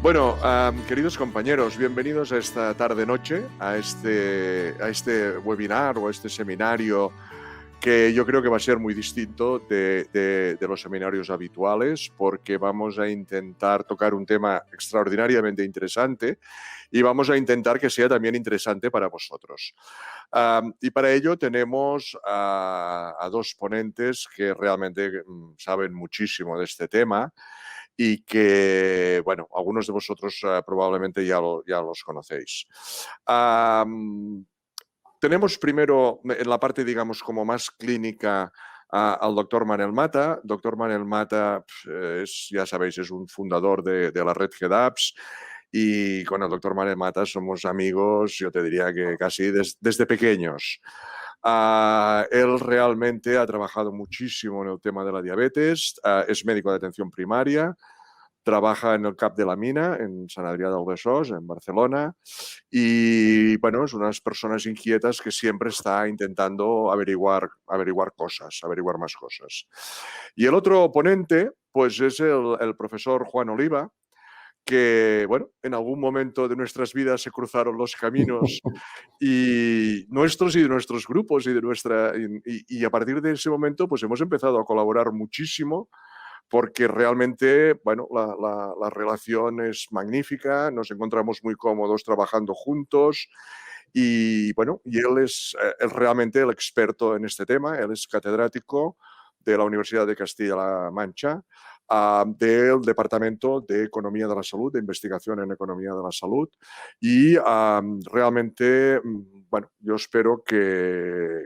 Bueno, queridos compañeros, bienvenidos a esta tarde-noche, a este webinar o a este seminario que yo creo que va a ser muy distinto de los seminarios habituales, porque vamos a intentar tocar un tema extraordinariamente interesante y vamos a intentar que sea también interesante para vosotros. Y para ello tenemos a dos ponentes que realmente saben muchísimo de este tema y que, bueno, algunos de vosotros probablemente ya los conocéis. Tenemos primero en la parte, digamos, como más clínica al doctor Manel Mata. Doctor Manel Mata, ya sabéis, es un fundador de la red GEDAPS y con el doctor Manel Mata somos amigos, yo te diría que casi desde pequeños. Él realmente ha trabajado muchísimo en el tema de la diabetes, es médico de atención primaria, trabaja en el CAP de la Mina, en Sant Adrià del Besòs, en Barcelona, y bueno, es unas personas inquietas que siempre está intentando averiguar cosas, averiguar más cosas. Y el otro ponente, pues es el profesor Juan Oliva, que, bueno, en algún momento de nuestras vidas se cruzaron los caminos y nuestros y de nuestros grupos y a partir de ese momento pues hemos empezado a colaborar muchísimo porque realmente, bueno, la relación es magnífica, nos encontramos muy cómodos trabajando juntos y, bueno, y él es realmente el experto en este tema, él es catedrático de la Universidad de Castilla-La Mancha, del Departamento de Economía de la Salud, de Investigación en Economía de la Salud y realmente, bueno, yo espero que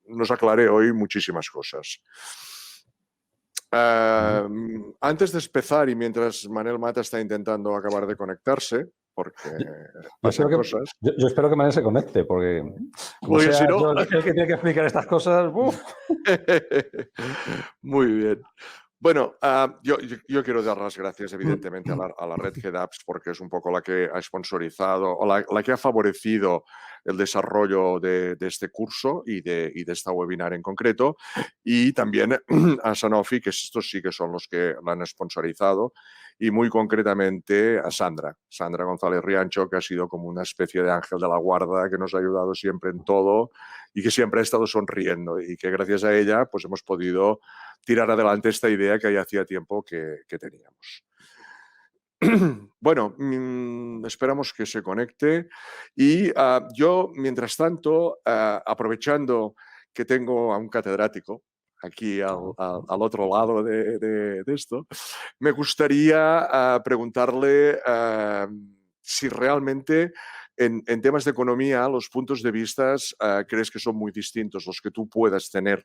nos aclare hoy muchísimas cosas. Antes de empezar y mientras Manel Mata está intentando acabar de conectarse, porque pasan cosas. Yo espero que Manel se conecte, porque como Porque sea si no... yo el que tiene que explicar estas cosas... Muy bien. Bueno, yo quiero dar las gracias, evidentemente, a la red GEDAPS porque es un poco la que ha sponsorizado o la que ha favorecido el desarrollo de este curso y de esta webinar en concreto. Y también a Sanofi, que estos sí que son los que la han sponsorizado. Y muy concretamente a Sandra González Riancho, que ha sido como una especie de ángel de la guarda, que nos ha ayudado siempre en todo y que siempre ha estado sonriendo y que gracias a ella pues hemos podido tirar adelante esta idea que ya hacía tiempo que teníamos. Bueno, esperamos que se conecte y yo, mientras tanto, aprovechando que tengo a un catedrático aquí al otro lado de esto, me gustaría preguntarle si realmente en temas de economía los puntos de vista crees que son muy distintos los que tú puedas tener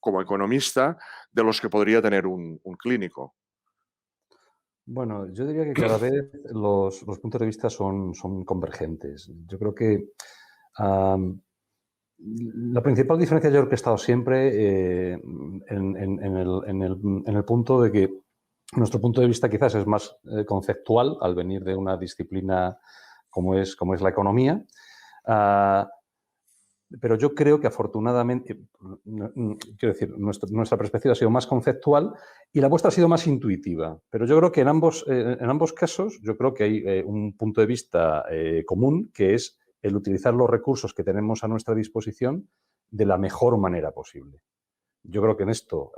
como economista de los que podría tener un clínico. Bueno, yo diría que cada vez los puntos de vista son convergentes. Yo creo que la principal diferencia yo creo que ha estado siempre en el punto de que nuestro punto de vista quizás es más conceptual al venir de una disciplina como es la economía. Pero yo creo que afortunadamente, quiero decir, nuestra perspectiva ha sido más conceptual y la vuestra ha sido más intuitiva. Pero yo creo que en ambos casos, yo creo que hay un punto de vista común, que es el utilizar los recursos que tenemos a nuestra disposición de la mejor manera posible. Yo creo que en esto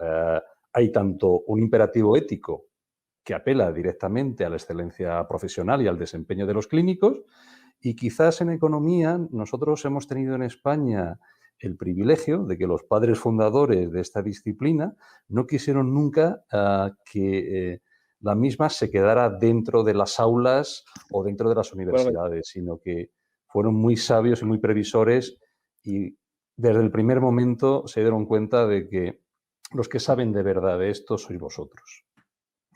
hay tanto un imperativo ético que apela directamente a la excelencia profesional y al desempeño de los clínicos. Y quizás en economía nosotros hemos tenido en España el privilegio de que los padres fundadores de esta disciplina no quisieron nunca que la misma se quedara dentro de las aulas o dentro de las universidades, sino que fueron muy sabios y muy previsores y desde el primer momento se dieron cuenta de que los que saben de verdad de esto sois vosotros.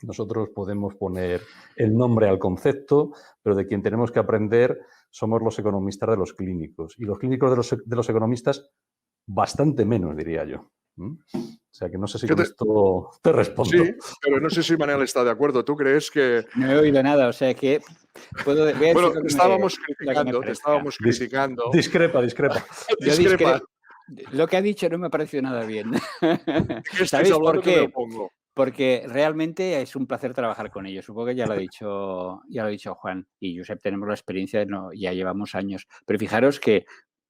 Nosotros podemos poner el nombre al concepto, pero de quien tenemos que aprender somos los economistas de los clínicos. Y los clínicos de los economistas, bastante menos, diría yo. O sea, que no sé si con esto te respondo. Sí, pero no sé si Manel está de acuerdo. ¿Tú crees que...? No he oído nada, o sea que... Bueno, te estábamos criticando. Discrepa. Yo lo que ha dicho no me ha parecido nada bien. ¿Qué estáis hablando? ¿Sabéis por qué? porque realmente es un placer trabajar con ellos. Supongo que ya lo ha dicho Juan y Josep, tenemos la experiencia, ya llevamos años. Pero fijaros que,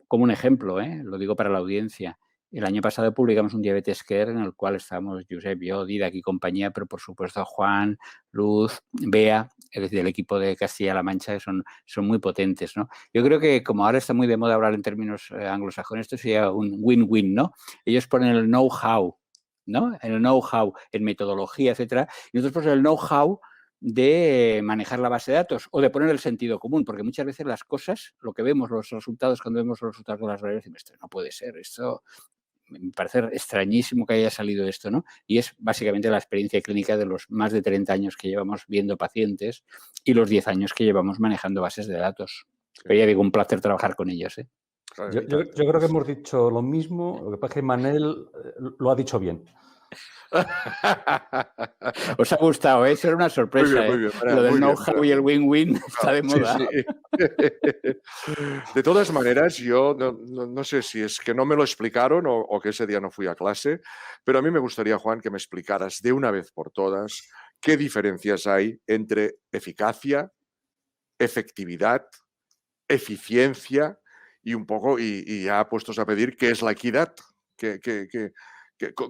como un ejemplo, lo digo para la audiencia, el año pasado publicamos un Diabetes Care en el cual estábamos Josep, yo, Didac y compañía, pero por supuesto Juan, Luz, Bea, es decir, el equipo de Castilla-La Mancha, que son muy potentes, ¿no? Yo creo que como ahora está muy de moda hablar en términos anglosajones, esto sería un win-win, ¿no? Ellos ponen el know-how, ¿no? El know-how en metodología, etcétera, y nosotros ponemos el know-how de manejar la base de datos o de poner el sentido común, porque muchas veces las cosas, lo que vemos, los resultados, cuando vemos los resultados de las redes, decimos, esto no puede ser, esto me parece extrañísimo que haya salido esto, ¿no? Y es básicamente la experiencia clínica de los más de 30 años que llevamos viendo pacientes y los 10 años que llevamos manejando bases de datos. Pero ya digo, un placer trabajar con ellos, ¿eh? Yo creo que hemos dicho lo mismo, lo que pasa es que Manel lo ha dicho bien. Os ha gustado, ¿eh? Eso era una sorpresa. Muy bien, Lo del know-how y el win-win está de moda. Sí. De todas maneras, yo no sé si es que no me lo explicaron o que ese día no fui a clase, pero a mí me gustaría, Juan, que me explicaras de una vez por todas qué diferencias hay entre eficacia, efectividad, eficiencia y un poco, y ya puestos a pedir, ¿qué es la equidad?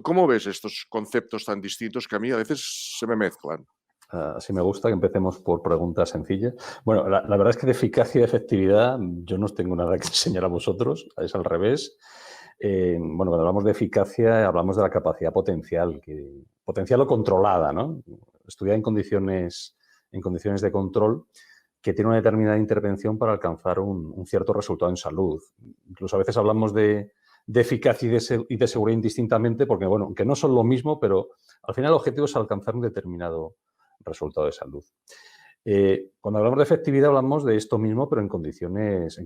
¿Cómo ves estos conceptos tan distintos que a mí a veces se me mezclan? Así me gusta que empecemos por preguntas sencillas. Bueno, la verdad es que de eficacia y efectividad yo no os tengo nada que enseñar a vosotros, es al revés. Bueno, cuando hablamos de eficacia hablamos de la capacidad potencial o controlada, ¿no? Estudiar en condiciones de control que tiene una determinada intervención para alcanzar un cierto resultado en salud. Incluso a veces hablamos de eficacia y de seguridad indistintamente porque, bueno, aunque no son lo mismo, pero al final el objetivo es alcanzar un determinado resultado de salud. Cuando hablamos de efectividad hablamos de esto mismo, pero en condiciones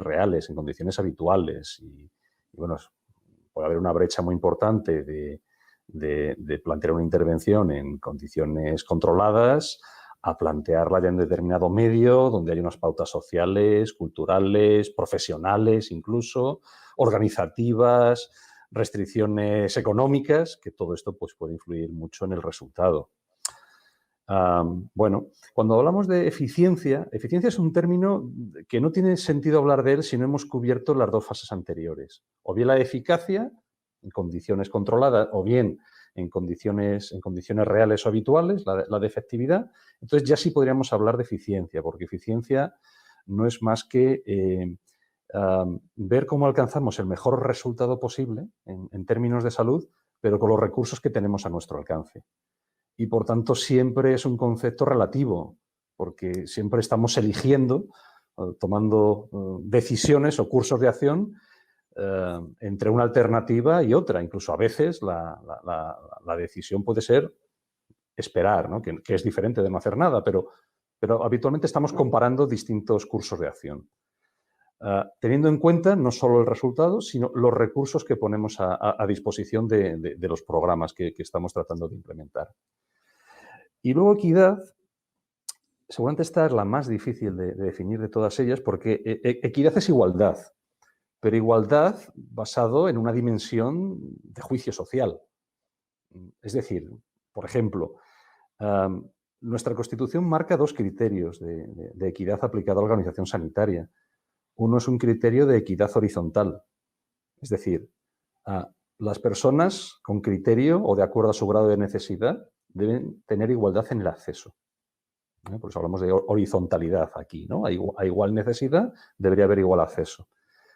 reales, en condiciones habituales. Y bueno, puede haber una brecha muy importante de plantear una intervención en condiciones controladas a plantearla ya en determinado medio, donde hay unas pautas sociales, culturales, profesionales incluso, organizativas, restricciones económicas, que todo esto pues, puede influir mucho en el resultado. Bueno, cuando hablamos de eficiencia es un término que no tiene sentido hablar de él si no hemos cubierto las dos fases anteriores. O bien la eficacia, en condiciones controladas, o bien en condiciones reales o habituales, la de efectividad. Entonces ya sí podríamos hablar de eficiencia, porque eficiencia no es más que ver cómo alcanzamos el mejor resultado posible en términos de salud, pero con los recursos que tenemos a nuestro alcance. Y, por tanto, siempre es un concepto relativo, porque siempre estamos eligiendo, tomando decisiones o cursos de acción entre una alternativa y otra. Incluso a veces la decisión puede ser esperar, ¿no? que es diferente de no hacer nada, pero habitualmente estamos comparando distintos cursos de acción. Teniendo en cuenta no solo el resultado, sino los recursos que ponemos a disposición de los programas que estamos tratando de implementar. Y luego equidad, seguramente esta es la más difícil de definir de todas ellas, porque equidad es igualdad, pero igualdad basado en una dimensión de juicio social. Es decir, por ejemplo, nuestra Constitución marca dos criterios de equidad aplicada a la organización sanitaria. Uno es un criterio de equidad horizontal, es decir, las personas con criterio o de acuerdo a su grado de necesidad deben tener igualdad en el acceso. Por eso hablamos de horizontalidad aquí, ¿no? A igual necesidad debería haber igual acceso.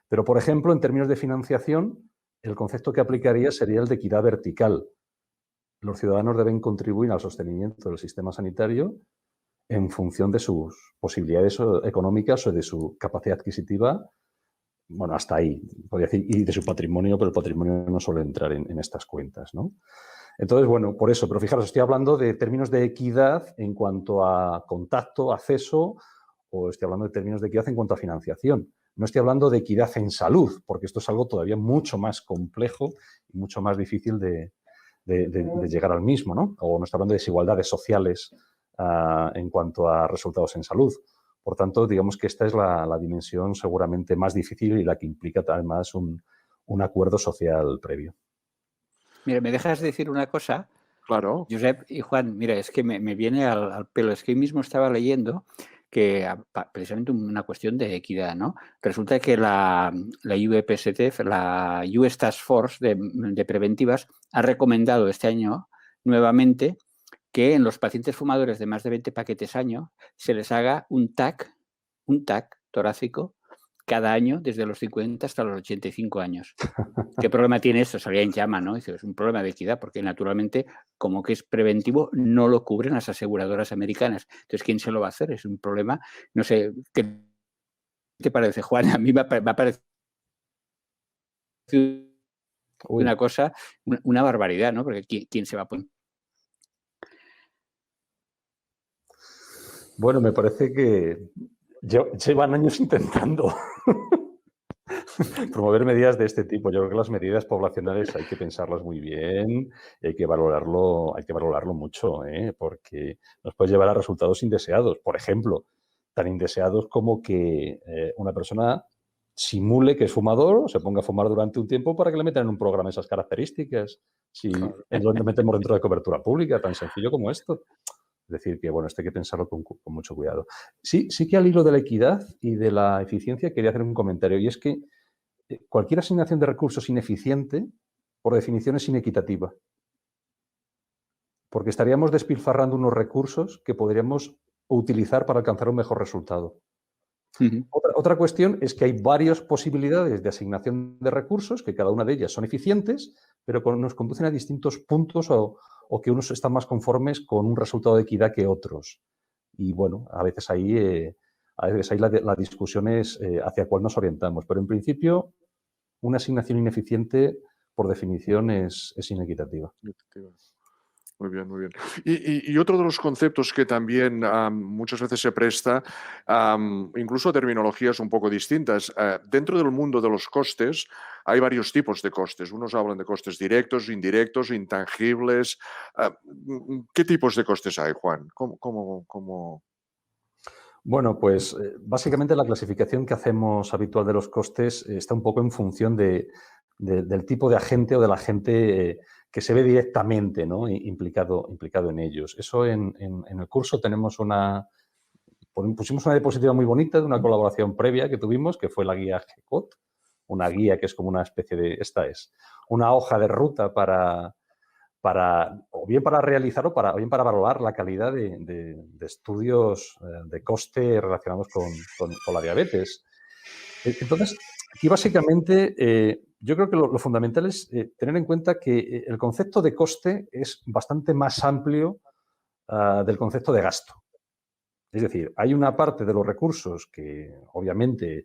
Pero, por ejemplo, en términos de financiación, el concepto que aplicaría sería el de equidad vertical. Los ciudadanos deben contribuir al sostenimiento del sistema sanitario en función de sus posibilidades económicas o de su capacidad adquisitiva. Bueno, hasta ahí, podría decir, y de su patrimonio, pero el patrimonio no suele entrar en estas cuentas, ¿no? Entonces, bueno, por eso, pero fijaros, estoy hablando de términos de equidad en cuanto a contacto, acceso, o estoy hablando de términos de equidad en cuanto a financiación. No estoy hablando de equidad en salud, porque esto es algo todavía mucho más complejo y mucho más difícil de llegar al mismo, ¿no? O no estoy hablando de desigualdades sociales en cuanto a resultados en salud. Por tanto, digamos que esta es la dimensión seguramente más difícil y la que implica además un acuerdo social previo. Mira, me dejas decir una cosa Claro. Josep y Juan, mira, es que me viene al pelo. Es que hoy mismo estaba leyendo que precisamente una cuestión de equidad, ¿no? Resulta que la UEPSTF, la US Task Force de preventivas, ha recomendado este año nuevamente que en los pacientes fumadores de más de 20 paquetes año se les haga un TAC torácico cada año desde los 50 hasta los 85 años. ¿Qué problema tiene esto? Salía en llama, ¿no? Dice, es un problema de equidad porque naturalmente, como que es preventivo, no lo cubren las aseguradoras americanas. Entonces, ¿quién se lo va a hacer? Es un problema, no sé, ¿qué te parece, Juan? A mí me ha parecido una cosa, una barbaridad, ¿no? Porque ¿quién se va a poner? Bueno, me parece que llevan años intentando promover medidas de este tipo. Yo creo que las medidas poblacionales hay que pensarlas muy bien y hay que valorarlo mucho, porque nos puede llevar a resultados indeseados. Por ejemplo, tan indeseados como que una persona simule que es fumador o se ponga a fumar durante un tiempo para que le metan en un programa esas características. Si lo metemos dentro de cobertura pública, tan sencillo como esto. Es decir, que bueno, esto hay que pensarlo con mucho cuidado. Sí que al hilo de la equidad y de la eficiencia quería hacer un comentario, y es que cualquier asignación de recursos ineficiente, por definición, es inequitativa. Porque estaríamos despilfarrando unos recursos que podríamos utilizar para alcanzar un mejor resultado. Otra cuestión es que hay varias posibilidades de asignación de recursos, que cada una de ellas son eficientes, pero nos conducen a distintos puntos o que unos están más conformes con un resultado de equidad que otros. Y bueno, a veces ahí la discusión es hacia cuál nos orientamos. Pero en principio, una asignación ineficiente, por definición, es inequitativa. Muy bien, muy bien. Y otro de los conceptos que también muchas veces se presta, incluso a terminologías un poco distintas. Dentro del mundo de los costes hay varios tipos de costes. Unos hablan de costes directos, indirectos, intangibles. ¿Qué tipos de costes hay, Juan? ¿Cómo? Bueno, pues básicamente la clasificación que hacemos habitual de los costes está un poco en función del tipo de agente o del agente que se ve directamente, ¿no?, implicado en ellos. Eso en el curso pusimos una diapositiva muy bonita de una colaboración previa que tuvimos, que fue la guía GECOT, una guía que es como una especie de, una hoja de ruta o bien para realizar o bien para valorar la calidad de estudios de coste relacionados con la diabetes. Entonces, aquí básicamente yo creo que lo fundamental es tener en cuenta que el concepto de coste es bastante más amplio del concepto de gasto. Es decir, hay una parte de los recursos que obviamente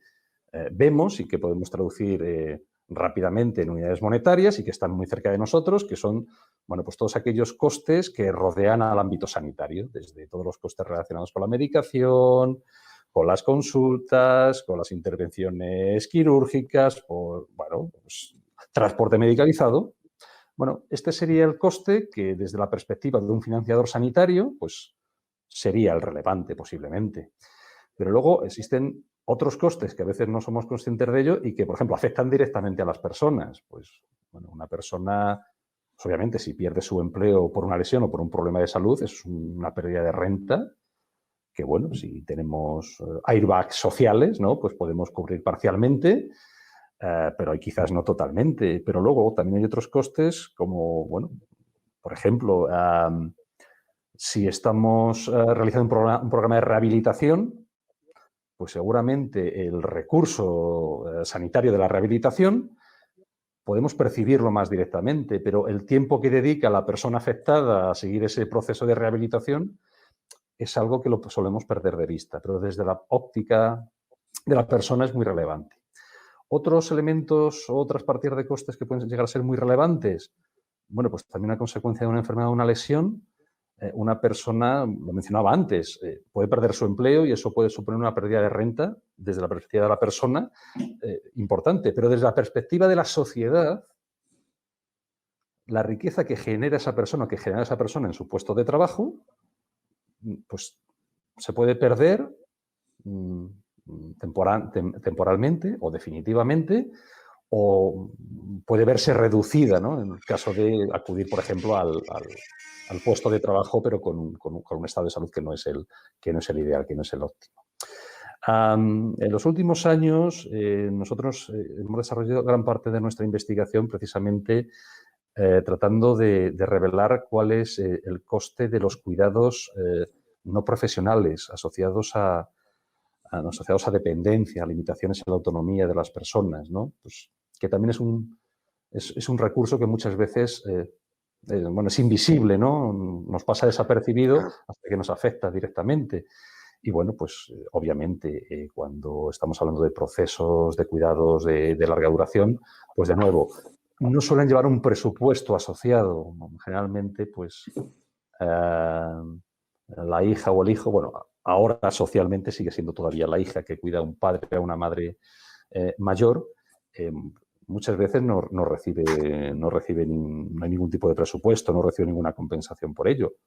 vemos y que podemos traducir rápidamente en unidades monetarias y que están muy cerca de nosotros, que son, bueno, pues todos aquellos costes que rodean al ámbito sanitario, desde todos los costes relacionados con la medicación, con las consultas, con las intervenciones quirúrgicas, pues, transporte medicalizado. Bueno, este sería el coste que desde la perspectiva de un financiador sanitario, pues sería el relevante posiblemente. Pero luego existen otros costes que a veces no somos conscientes de ello y que, por ejemplo, afectan directamente a las personas. Pues, bueno, una persona, pues obviamente, si pierde su empleo por una lesión o por un problema de salud, es una pérdida de renta que, bueno, si tenemos airbags sociales, ¿no?, pues podemos cubrir parcialmente, pero hay quizás no totalmente. Pero luego también hay otros costes como, bueno, por ejemplo, si estamos realizando un programa de rehabilitación, pues seguramente el recurso sanitario de la rehabilitación podemos percibirlo más directamente, pero el tiempo que dedica la persona afectada a seguir ese proceso de rehabilitación es algo que lo solemos perder de vista, pero desde la óptica de la persona es muy relevante. Otros elementos o otras partidas de costes que pueden llegar a ser muy relevantes, bueno, pues también a consecuencia de una enfermedad o una lesión, una persona, lo mencionaba antes, puede perder su empleo y eso puede suponer una pérdida de renta desde la perspectiva de la persona importante, pero desde la perspectiva de la sociedad, la riqueza que genera esa persona, en su puesto de trabajo, pues se puede perder temporalmente o definitivamente, o puede verse reducida, ¿no? En el caso de acudir, por ejemplo, al puesto de trabajo, pero con un estado de salud que no es el ideal, que no es el óptimo. En los últimos años, nosotros hemos desarrollado gran parte de nuestra investigación precisamente tratando de revelar cuál es el coste de los cuidados no profesionales asociados a dependencia, a limitaciones en la autonomía de las personas, ¿no? Pues, que también es un recurso que muchas veces es invisible, ¿no? Nos pasa desapercibido hasta que nos afecta directamente. Y bueno, pues obviamente cuando estamos hablando de procesos de cuidados de larga duración, pues de nuevo, no suelen llevar un presupuesto asociado. Generalmente, pues la hija o el hijo, bueno, ahora socialmente sigue siendo todavía la hija que cuida a un padre o a una madre mayor. Muchas veces no hay ningún tipo de presupuesto, no recibe ninguna compensación por ello.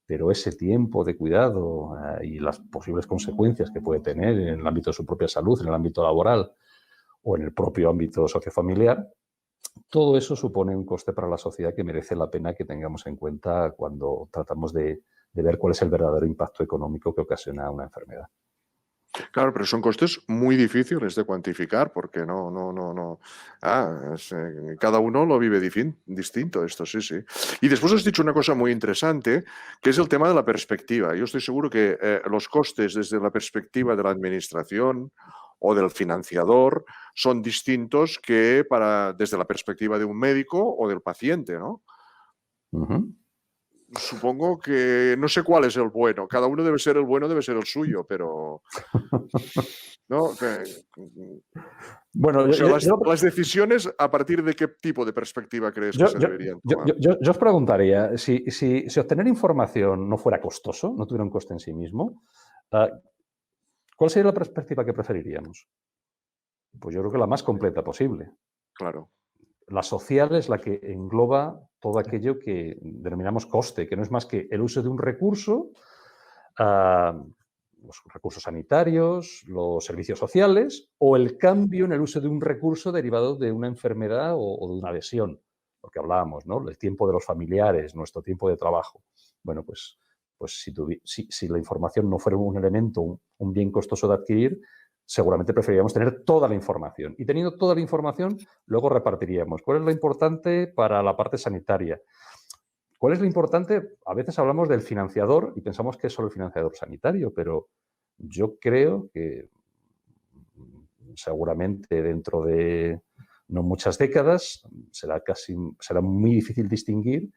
Pero ese tiempo de cuidado y las posibles consecuencias que puede tener en el ámbito de su propia salud, en el ámbito laboral o en el propio ámbito sociofamiliar, todo eso supone un coste para la sociedad que merece la pena que tengamos en cuenta cuando tratamos de ver cuál es el verdadero impacto económico que ocasiona una enfermedad. Claro, pero son costes muy difíciles de cuantificar porque cada uno lo vive distinto esto, sí, sí. Y después has dicho una cosa muy interesante, que es el tema de la perspectiva. Yo estoy seguro que los costes desde la perspectiva de la administración o del financiador son distintos que desde la perspectiva de un médico o del paciente, ¿no? Uh-huh. Supongo que no sé cuál es el bueno. Cada uno debe ser el suyo, pero ¿no? Bueno, o sea, las decisiones, ¿a partir de qué tipo de perspectiva crees que se deberían tomar? Yo os preguntaría, si obtener información no fuera costoso, no tuviera un coste en sí mismo, ¿cuál sería la perspectiva que preferiríamos? Pues yo creo que la más completa posible. Claro. La social es la que engloba todo aquello que denominamos coste, que no es más que el uso de un recurso, los recursos sanitarios, los servicios sociales o el cambio en el uso de un recurso derivado de una enfermedad o de una lesión, porque hablábamos, ¿no? El tiempo de los familiares, nuestro tiempo de trabajo. Bueno, pues si la información no fuera un elemento, un bien costoso de adquirir, seguramente preferiríamos tener toda la información. Y teniendo toda la información, luego repartiríamos. ¿Cuál es lo importante para la parte sanitaria? ¿Cuál es lo importante? A veces hablamos del financiador y pensamos que es solo el financiador sanitario, pero yo creo que seguramente dentro de no muchas décadas será muy difícil distinguir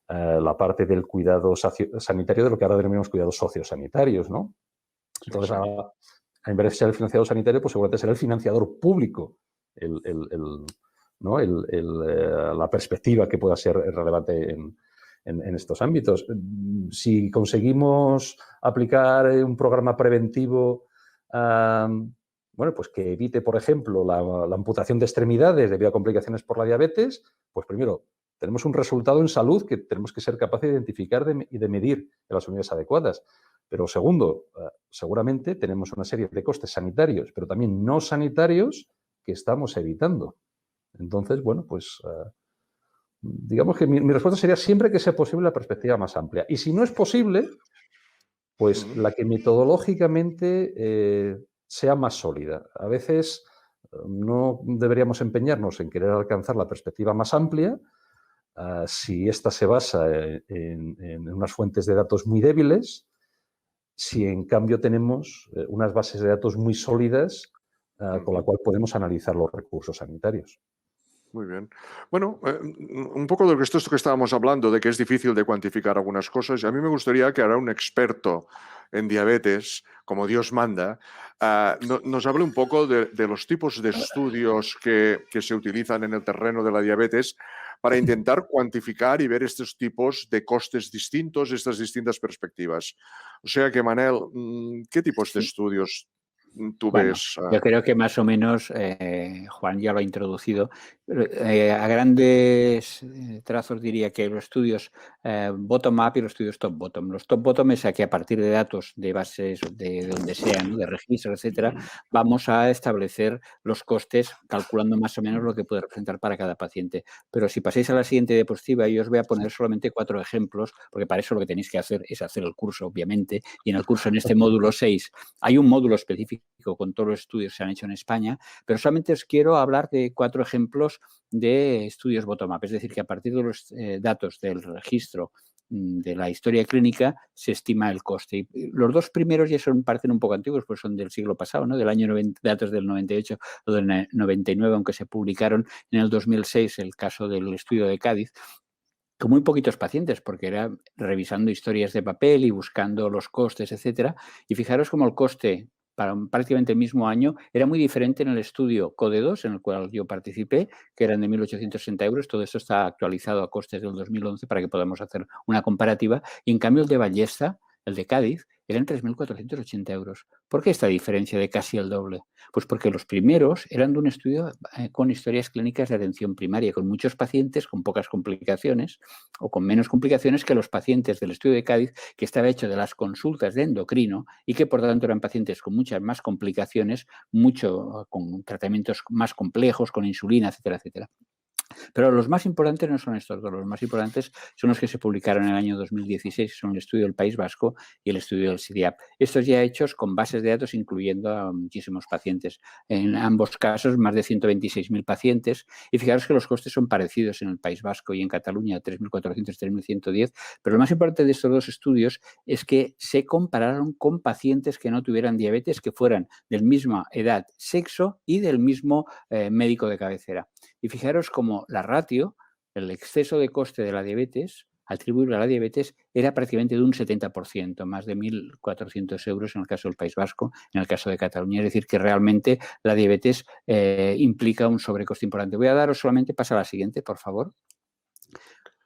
la parte del cuidado sanitario de lo que ahora denominamos cuidados sociosanitarios, ¿no? Entonces, en vez de ser el financiador sanitario, pues seguramente será el financiador público la perspectiva que pueda ser relevante en estos ámbitos. Si conseguimos aplicar un programa preventivo, pues que evite, por ejemplo, la amputación de extremidades debido a complicaciones por la diabetes, pues primero, tenemos un resultado en salud que tenemos que ser capaces de identificar y de medir en las unidades adecuadas. Pero segundo, seguramente tenemos una serie de costes sanitarios, pero también no sanitarios que estamos evitando. Entonces, bueno, pues digamos que mi respuesta sería siempre que sea posible la perspectiva más amplia. Y si no es posible, pues la que metodológicamente sea más sólida. A veces no deberíamos empeñarnos en querer alcanzar la perspectiva más amplia si ésta se basa en unas fuentes de datos muy débiles, si en cambio tenemos unas bases de datos muy sólidas con la cual podemos analizar los recursos sanitarios. Muy bien. Bueno, un poco de esto que estábamos hablando, de que es difícil de cuantificar algunas cosas, y a mí me gustaría que ahora un experto en diabetes, como Dios manda, nos hable un poco de los tipos de estudios que se utilizan en el terreno de la diabetes para intentar cuantificar y ver estos tipos de costes distintos, estas distintas perspectivas. O sea que, Manel, ¿qué tipos de estudios tú Bueno, ves? yo creo que más o menos Juan ya lo ha introducido. A grandes trazos diría que los estudios bottom-up y los estudios top-bottom. Los top-bottom es que a partir de datos de bases de donde sea, ¿no? De registros, etcétera, vamos a establecer los costes calculando más o menos lo que puede representar para cada paciente. Pero si pasáis a la siguiente diapositiva, yo os voy a poner solamente 4 ejemplos, porque para eso lo que tenéis que hacer es hacer el curso, obviamente, y en el curso, en este módulo 6, hay un módulo específico con todos los estudios que se han hecho en España, pero solamente os quiero hablar de 4 ejemplos de estudios bottom-up, es decir, que a partir de los datos del registro de la historia clínica se estima el coste. Y los 2 primeros ya parecen un poco antiguos, pues son del siglo pasado, ¿no? Del año 90, datos del 98 o del 99, aunque se publicaron en el 2006, el caso del estudio de Cádiz, con muy poquitos pacientes, porque era revisando historias de papel y buscando los costes, etcétera. Y fijaros cómo el coste para prácticamente el mismo año era muy diferente en el estudio CODE2, en el cual yo participé, que eran de 1.860 euros. Todo esto está actualizado a costes del 2011 para que podamos hacer una comparativa. Y en cambio el de Ballesta, el de Cádiz, eran 3.480 euros. ¿Por qué esta diferencia de casi el doble? Pues porque los primeros eran de un estudio con historias clínicas de atención primaria, con muchos pacientes, con pocas complicaciones o con menos complicaciones que los pacientes del estudio de Cádiz, que estaba hecho de las consultas de endocrino y que por tanto eran pacientes con muchas más complicaciones, con tratamientos más complejos, con insulina, etcétera, etcétera. Pero los más importantes no son estos dos, los más importantes son los que se publicaron en el año 2016, son el estudio del País Vasco y el estudio del CIDIAP. Estos ya hechos con bases de datos incluyendo a muchísimos pacientes. En ambos casos, más de 126.000 pacientes. Y fijaros que los costes son parecidos en el País Vasco y en Cataluña, 3.400, 3.110. Pero lo más importante de estos 2 estudios es que se compararon con pacientes que no tuvieran diabetes, que fueran de misma edad, sexo y del mismo médico de cabecera. Y fijaros cómo la ratio, el exceso de coste de la diabetes, atribuible a la diabetes, era prácticamente de un 70%, más de 1.400 euros en el caso del País Vasco, en el caso de Cataluña. Es decir, que realmente la diabetes implica un sobrecoste importante. Voy a daros solamente, pasa a la siguiente, por favor.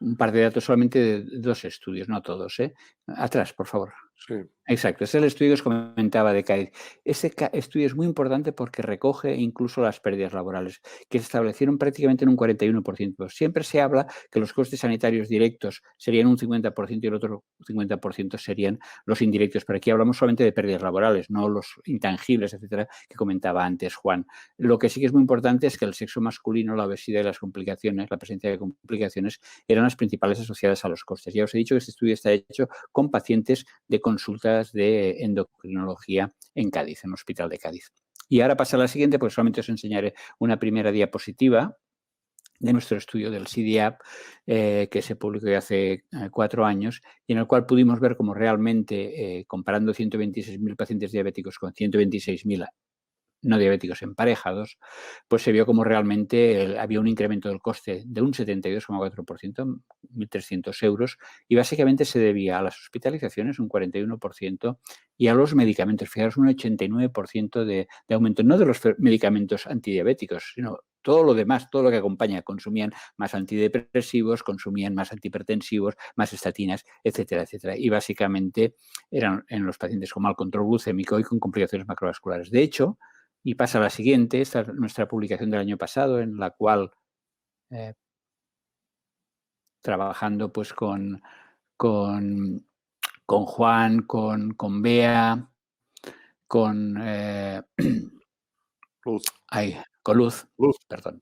Un par de datos solamente de 2 estudios, no todos, ¿eh? Atrás, por favor. Sí. Exacto, es el estudio que os comentaba de Cádiz. Este estudio es muy importante porque recoge incluso las pérdidas laborales, que se establecieron prácticamente en un 41%. Siempre se habla que los costes sanitarios directos serían un 50% y el otro 50% serían los indirectos, pero aquí hablamos solamente de pérdidas laborales, no los intangibles, etcétera, que comentaba antes Juan. Lo que sí que es muy importante es que el sexo masculino, la obesidad y las complicaciones, la presencia de complicaciones, eran las principales asociadas a los costes. Ya os he dicho que este estudio está hecho con pacientes de consultas de endocrinología en Cádiz, en el Hospital de Cádiz. Y ahora pasa a la siguiente, pues solamente os enseñaré una primera diapositiva de nuestro estudio del CIDIAP, que se publicó ya hace 4 años, y en el cual pudimos ver cómo realmente, comparando 126.000 pacientes diabéticos con 126.000 no diabéticos emparejados, pues se vio como realmente había un incremento del coste de un 72,4%, 1.300 euros, y básicamente se debía a las hospitalizaciones, un 41%, y a los medicamentos, fijaros, un 89% de aumento, no de los medicamentos antidiabéticos, sino todo lo demás, todo lo que acompaña. Consumían más antidepresivos, consumían más antihipertensivos, más estatinas, etcétera, etcétera. Y básicamente eran en los pacientes con mal control glucémico y con complicaciones macrovasculares. De hecho, y pasa a la siguiente, esta es nuestra publicación del año pasado, en la cual, trabajando pues con Juan, con Bea, con Luz, perdón.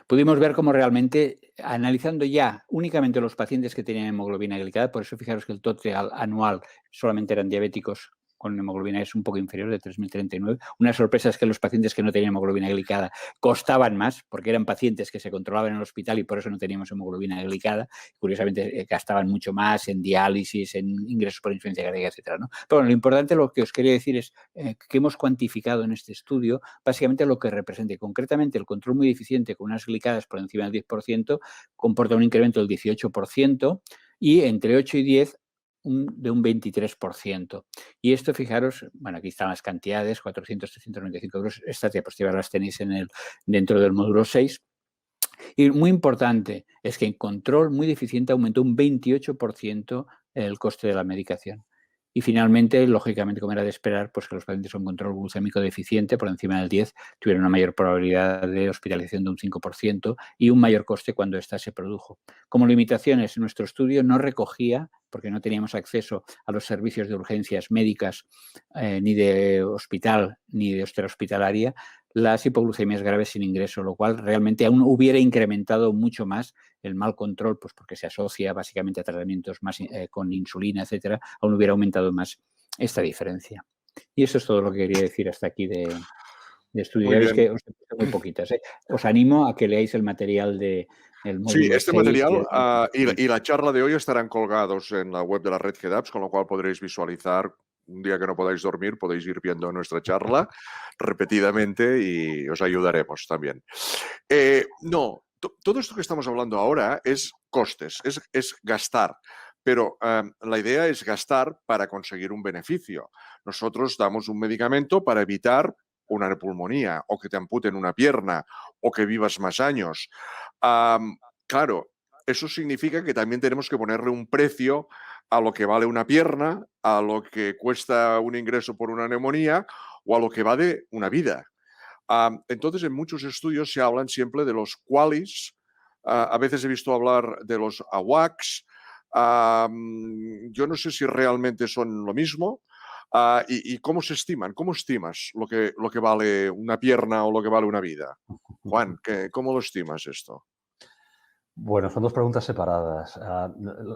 Pudimos ver cómo realmente, analizando ya únicamente los pacientes que tenían hemoglobina glicada, por eso fijaros que el total anual solamente eran diabéticos con hemoglobina es un poco inferior, de 3.039. Una sorpresa es que los pacientes que no tenían hemoglobina glicada costaban más, porque eran pacientes que se controlaban en el hospital y por eso no teníamos hemoglobina glicada. Curiosamente, gastaban mucho más en diálisis, en ingresos por insuficiencia cardíaca, etcétera, ¿no? Pero bueno, lo importante, lo que os quería decir es que hemos cuantificado en este estudio básicamente lo que representa. Concretamente, el control muy eficiente con unas glicadas por encima del 10% comporta un incremento del 18% y entre 8 y 10 de un 23%. Y esto, fijaros, bueno, aquí están las cantidades, 400, 395 euros. Estas diapositivas las tenéis dentro del módulo 6. Y muy importante es que en control muy deficiente aumentó un 28% el coste de la medicación. Y finalmente, lógicamente, como era de esperar, pues que los pacientes con control glucémico deficiente por encima del 10 tuvieran una mayor probabilidad de hospitalización de un 5% y un mayor coste cuando ésta se produjo. Como limitaciones, nuestro estudio no recogía, porque no teníamos acceso a los servicios de urgencias médicas ni de hospital ni de hospitalaria, las hipoglucemias graves sin ingreso, lo cual realmente aún hubiera incrementado mucho más el mal control, pues porque se asocia básicamente a tratamientos más con insulina, etcétera, aún hubiera aumentado más esta diferencia. Y eso es todo lo que quería decir hasta aquí de estudio. Muy Ya veis bien. que os he puesto muy poquitas. Os animo a que leáis el material del Sí, módulo este 6. material y la charla de hoy estarán colgados en la web de la Red GEDAPS, con lo cual podréis visualizar. Un día que no podáis dormir, podéis ir viendo nuestra charla repetidamente y os ayudaremos también. No, todo esto que estamos hablando ahora es costes, es gastar. Pero la idea es gastar para conseguir un beneficio. Nosotros damos un medicamento para evitar una nepulmonía o que te amputen una pierna o que vivas más años. Claro, eso significa que también tenemos que ponerle un precio a lo que vale una pierna, a lo que cuesta un ingreso por una neumonía o a lo que vale una vida. Entonces, en muchos estudios se hablan siempre de los QALYs. A veces he visto hablar de los AWACS. Yo no sé si realmente son lo mismo. ¿Y cómo se estiman? ¿Cómo estimas lo que vale una pierna o lo que vale una vida? Juan, ¿cómo lo estimas esto? Bueno, son dos preguntas separadas.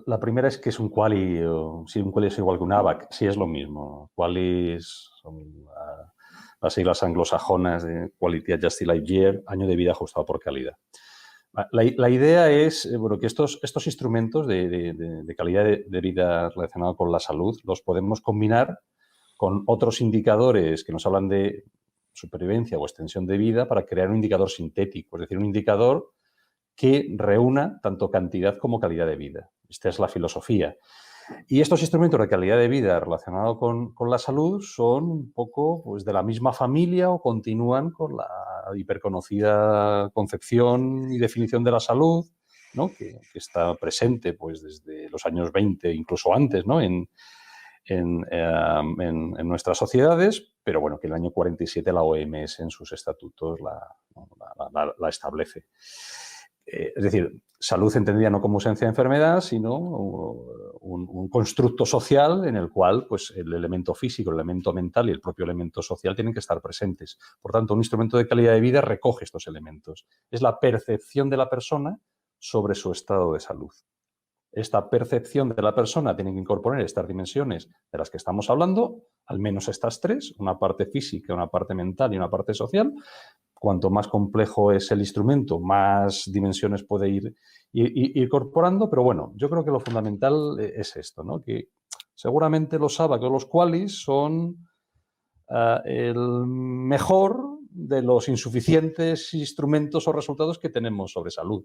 La primera es qué es un QALY, si un QALY es igual que un ABAC. Sí, es lo mismo. QALYs son las siglas anglosajonas de Quality Adjusted Life Year, año de vida ajustado por calidad. La idea es bueno, que estos instrumentos de calidad de vida relacionados con la salud los podemos combinar con otros indicadores que nos hablan de supervivencia o extensión de vida para crear un indicador sintético, es decir, un indicador que reúna tanto cantidad como calidad de vida. Esta es la filosofía. Y estos instrumentos de calidad de vida relacionados con la salud son un poco pues, de la misma familia o continúan con la hiperconocida concepción y definición de la salud, ¿no? que está presente pues, desde los años 20, incluso antes, ¿no? en nuestras sociedades, pero bueno, que en el año 47 la OMS en sus estatutos la establece. Es decir, salud entendida no como ausencia de enfermedad, sino un constructo social en el cual pues, el elemento físico, el elemento mental y el propio elemento social tienen que estar presentes. Por tanto, un instrumento de calidad de vida recoge estos elementos. Es la percepción de la persona sobre su estado de salud. Esta percepción de la persona tiene que incorporar estas dimensiones de las que estamos hablando, al menos estas tres, una parte física, una parte mental y una parte social. Cuanto más complejo es el instrumento, más dimensiones puede ir incorporando, pero bueno, yo creo que lo fundamental es esto, ¿no? Que seguramente los ABAC o los QALYs son el mejor de los insuficientes instrumentos o resultados que tenemos sobre salud.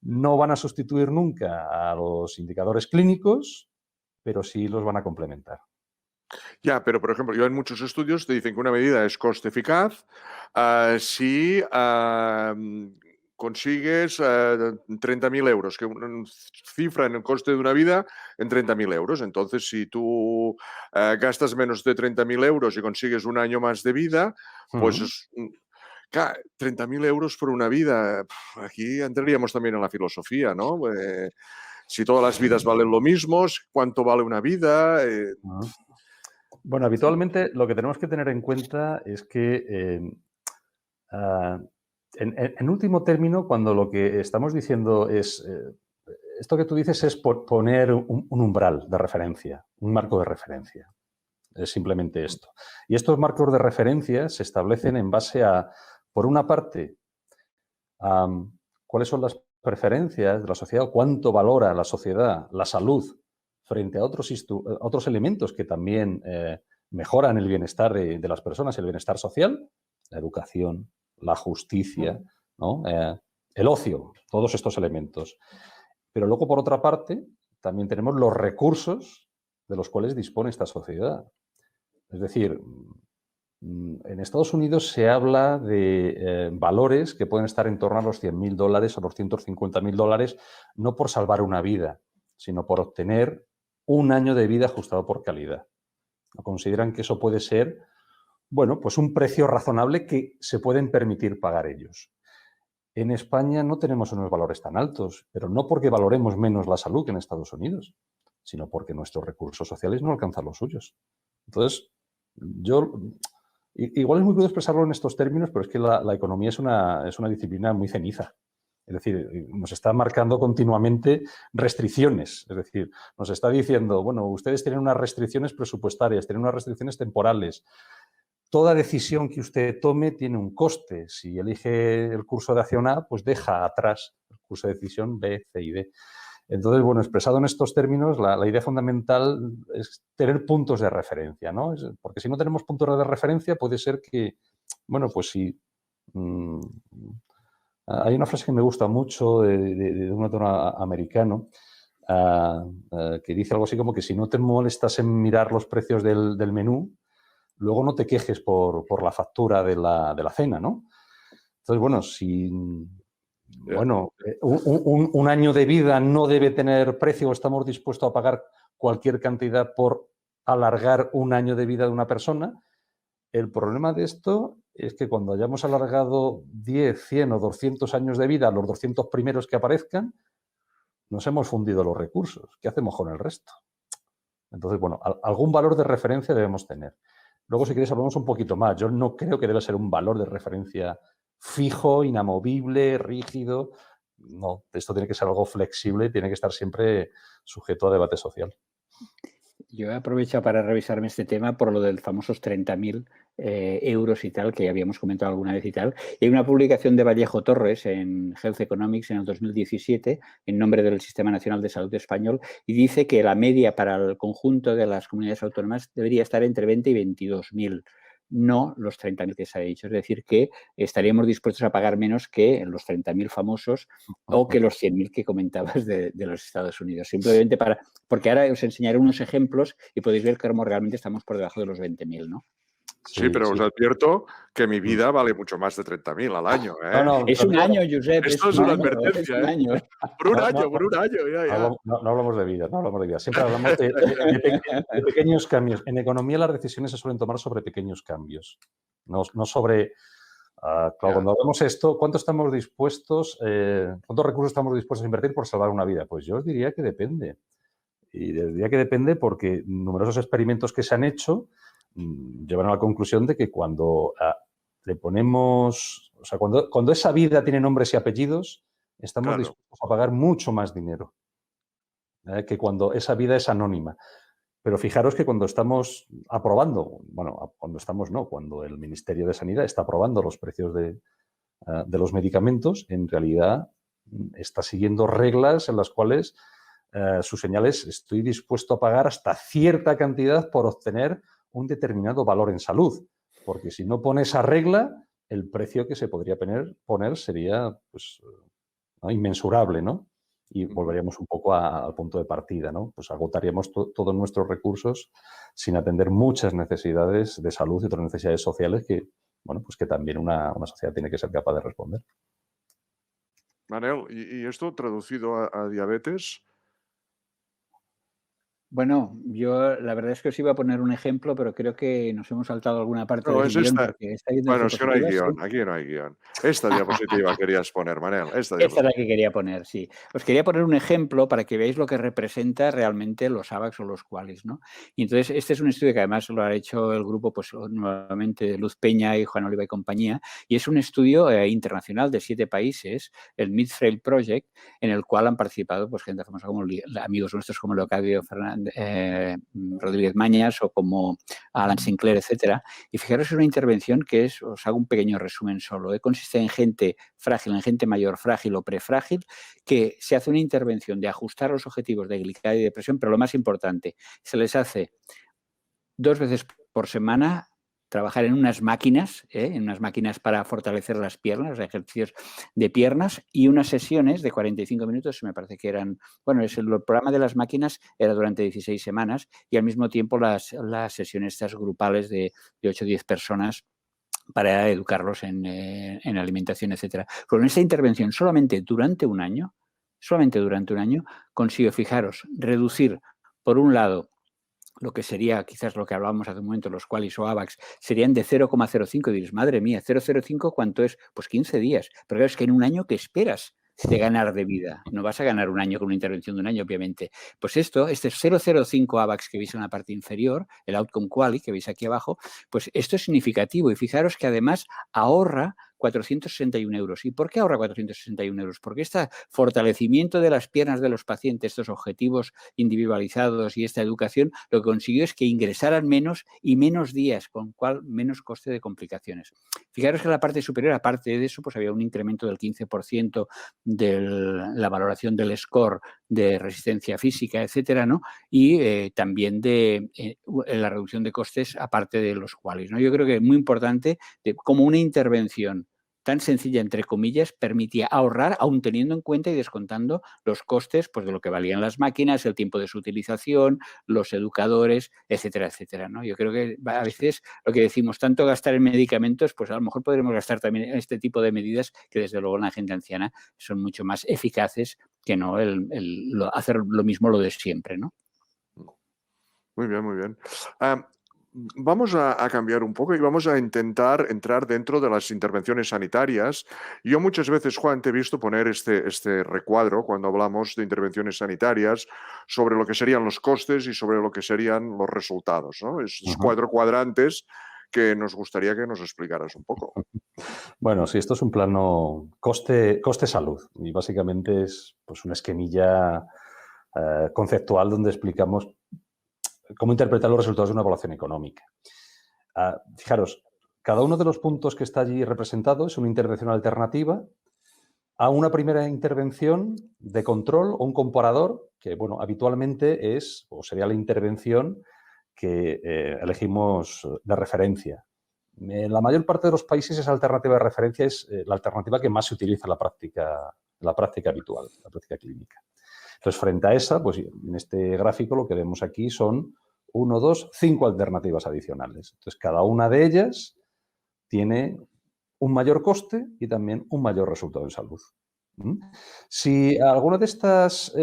No van a sustituir nunca a los indicadores clínicos, pero sí los van a complementar. Ya, pero por ejemplo, yo en muchos estudios te dicen que una medida es coste eficaz si consigues 30.000 euros, que cifran el coste de una vida en 30.000 euros. Entonces, si tú gastas menos de 30.000 euros y consigues un año más de vida, pues es... 30.000 euros por una vida, aquí entraríamos también en la filosofía, ¿no? Si todas las vidas valen lo mismo, ¿cuánto vale una vida? Bueno, habitualmente lo que tenemos que tener en cuenta es que, en último término, cuando lo que estamos diciendo es, esto que tú dices es poner un umbral de referencia, un marco de referencia. Es simplemente esto. Y estos marcos de referencia se establecen en base a, por una parte, cuáles son las preferencias de la sociedad, cuánto valora la sociedad la salud frente a otros elementos que también mejoran el bienestar de las personas, el bienestar social, la educación, la justicia, ¿no? El ocio, todos estos elementos. Pero luego, por otra parte, también tenemos los recursos de los cuales dispone esta sociedad. Es decir, en Estados Unidos se habla de valores que pueden estar en torno a los $100.000 o los $150.000, no por salvar una vida, sino por obtener un año de vida ajustado por calidad. Consideran que eso puede ser, bueno, pues un precio razonable que se pueden permitir pagar ellos. En España no tenemos unos valores tan altos, pero no porque valoremos menos la salud que en Estados Unidos, sino porque nuestros recursos sociales no alcanzan los suyos. Entonces, igual es muy crudo expresarlo en estos términos, pero es que la economía es una disciplina muy ceniza. Es decir, nos está marcando continuamente restricciones. Es decir, nos está diciendo, bueno, ustedes tienen unas restricciones presupuestarias, tienen unas restricciones temporales. Toda decisión que usted tome tiene un coste. Si elige el curso de acción A, pues deja atrás el curso de decisión B, C y D. Entonces, bueno, expresado en estos términos, la idea fundamental es tener puntos de referencia, ¿no? Porque si no tenemos puntos de referencia, puede ser que, bueno, pues si... hay una frase que me gusta mucho de un autor americano que dice algo así como que si no te molestas en mirar los precios del menú, luego no te quejes por la factura de la cena, ¿no? Entonces, bueno, si un año de vida no debe tener precio, estamos dispuestos a pagar cualquier cantidad por alargar un año de vida de una persona. El problema de esto es que cuando hayamos alargado 10, 100 o 200 años de vida, los 200 primeros que aparezcan, nos hemos fundido los recursos. ¿Qué hacemos con el resto? Entonces, bueno, algún valor de referencia debemos tener. Luego, si queréis, hablamos un poquito más. Yo no creo que deba ser un valor de referencia fijo, inamovible, rígido. No, esto tiene que ser algo flexible, tiene que estar siempre sujeto a debate social. Yo he aprovechado para revisarme este tema por lo del famosos 30.000 euros y tal, que habíamos comentado alguna vez y tal. Y hay una publicación de Vallejo Torres en Health Economics en el 2017, en nombre del Sistema Nacional de Salud Español, y dice que la media para el conjunto de las comunidades autónomas debería estar entre 20 y 22.000. No los 30.000 que se ha dicho. Es decir, que estaríamos dispuestos a pagar menos que los 30.000 famosos o que los 100.000 que comentabas de los Estados Unidos. Simplemente porque ahora os enseñaré unos ejemplos y podéis ver cómo realmente estamos por debajo de los 20.000, ¿no? Sí, pero os advierto que mi vida vale mucho más de 30.000 al año. No, es un año, Josep. Esto es una advertencia. Es un año. Por un año. Ya. No hablamos de vida, no hablamos de vida. Siempre hablamos de pequeños cambios. En economía las decisiones se suelen tomar sobre pequeños cambios, no sobre... claro, cuando hablamos esto, ¿cuántos recursos estamos dispuestos a invertir por salvar una vida? Pues yo os diría que depende. Y diría que depende porque numerosos experimentos que se han hecho llevan a la conclusión de que cuando le ponemos... O sea, cuando esa vida tiene nombres y apellidos, estamos dispuestos a pagar mucho más dinero que cuando esa vida es anónima. Pero fijaros que cuando estamos aprobando, cuando el Ministerio de Sanidad está aprobando los precios de los medicamentos, en realidad está siguiendo reglas en las cuales su señal es estoy dispuesto a pagar hasta cierta cantidad por obtener un determinado valor en salud. Porque si no pone esa regla, el precio que se podría poner sería pues, inmensurable, ¿no? Y volveríamos un poco al punto de partida, ¿no? Pues agotaríamos todos nuestros recursos sin atender muchas necesidades de salud y otras necesidades sociales que, bueno, pues que también una sociedad tiene que ser capaz de responder. Manel, ¿y esto traducido a diabetes? Bueno, yo la verdad es que os iba a poner un ejemplo, pero creo que nos hemos saltado alguna parte No, del es guión esta. porque está yendo Bueno, es que no hay diapositivas, guión, aquí no hay guión. Esta diapositiva querías poner, Manel. Esta es la que quería poner, sí. Os quería poner un ejemplo para que veáis lo que representa realmente los AVAX o los QALYs, ¿no? Y entonces este es un estudio que además lo ha hecho el grupo, pues nuevamente Luz Peña y Juan Oliva y compañía, y es un estudio internacional de 7 países, el Mid-Frail Project, en el cual han participado pues gente famosa como amigos nuestros como Leocadio Rodríguez Mañas o como Alan Sinclair, etcétera. Y fijaros, es una intervención que os hago un pequeño resumen solo, consiste en gente frágil, en gente mayor frágil o prefrágil, que se hace una intervención de ajustar los objetivos de glicemia y de presión, pero lo más importante, se les hace 2 veces por semana trabajar en unas máquinas para fortalecer las piernas, ejercicios de piernas y unas sesiones de 45 minutos, me parece que eran, el programa de las máquinas era durante 16 semanas y al mismo tiempo las sesiones estas grupales de 8 o 10 personas para educarlos en alimentación, etcétera. Con esta intervención solamente durante un año, consigo, fijaros, reducir, por un lado, lo que sería quizás lo que hablábamos hace un momento, los QALYs o AVAX, serían de 0,05. Y dices, madre mía, 0,05, ¿cuánto es? Pues 15 días. Pero claro, es que en un año, ¿qué esperas de ganar de vida? No vas a ganar un año con una intervención de un año, obviamente. Pues este 0,05 AVAX que veis en la parte inferior, el Outcome QALY que veis aquí abajo, pues esto es significativo. Y fijaros que además ahorra 461 euros. ¿Y por qué ahorra 461 euros? Porque este fortalecimiento de las piernas de los pacientes, estos objetivos individualizados y esta educación, lo que consiguió es que ingresaran menos y menos días, con cual menos coste de complicaciones. Fijaros que en la parte superior, aparte de eso, pues había un incremento del 15% de la valoración del score de resistencia física, etcétera, ¿no? Y también de la reducción de costes, aparte de los QALYs, ¿no? Yo creo que es muy importante como una intervención tan sencilla, entre comillas, permitía ahorrar, aún teniendo en cuenta y descontando los costes pues, de lo que valían las máquinas, el tiempo de su utilización, los educadores, etcétera, etcétera, ¿no? Yo creo que a veces lo que decimos, tanto gastar en medicamentos, pues a lo mejor podremos gastar también en este tipo de medidas que desde luego en la gente anciana son mucho más eficaces que no hacer lo mismo lo de siempre, ¿no? Muy bien, muy bien. Vamos a cambiar un poco y vamos a intentar entrar dentro de las intervenciones sanitarias. Yo muchas veces, Juan, te he visto poner este recuadro cuando hablamos de intervenciones sanitarias sobre lo que serían los costes y sobre lo que serían los resultados, ¿no? Esos 4 cuadrantes que nos gustaría que nos explicaras un poco. Bueno, sí, esto es un plano coste-salud y básicamente es pues, una esquemilla conceptual donde explicamos cómo interpretar los resultados de una evaluación económica. Fijaros, cada uno de los puntos que está allí representado es una intervención alternativa a una primera intervención de control o un comparador que, bueno, habitualmente es o sería la intervención que elegimos de referencia. En la mayor parte de los países esa alternativa de referencia es la alternativa que más se utiliza en la práctica habitual, la práctica clínica. Entonces, frente a esa, pues en este gráfico lo que vemos aquí son 1, 2, 5 alternativas adicionales. Entonces, cada una de ellas tiene un mayor coste y también un mayor resultado en salud. Si alguna de estas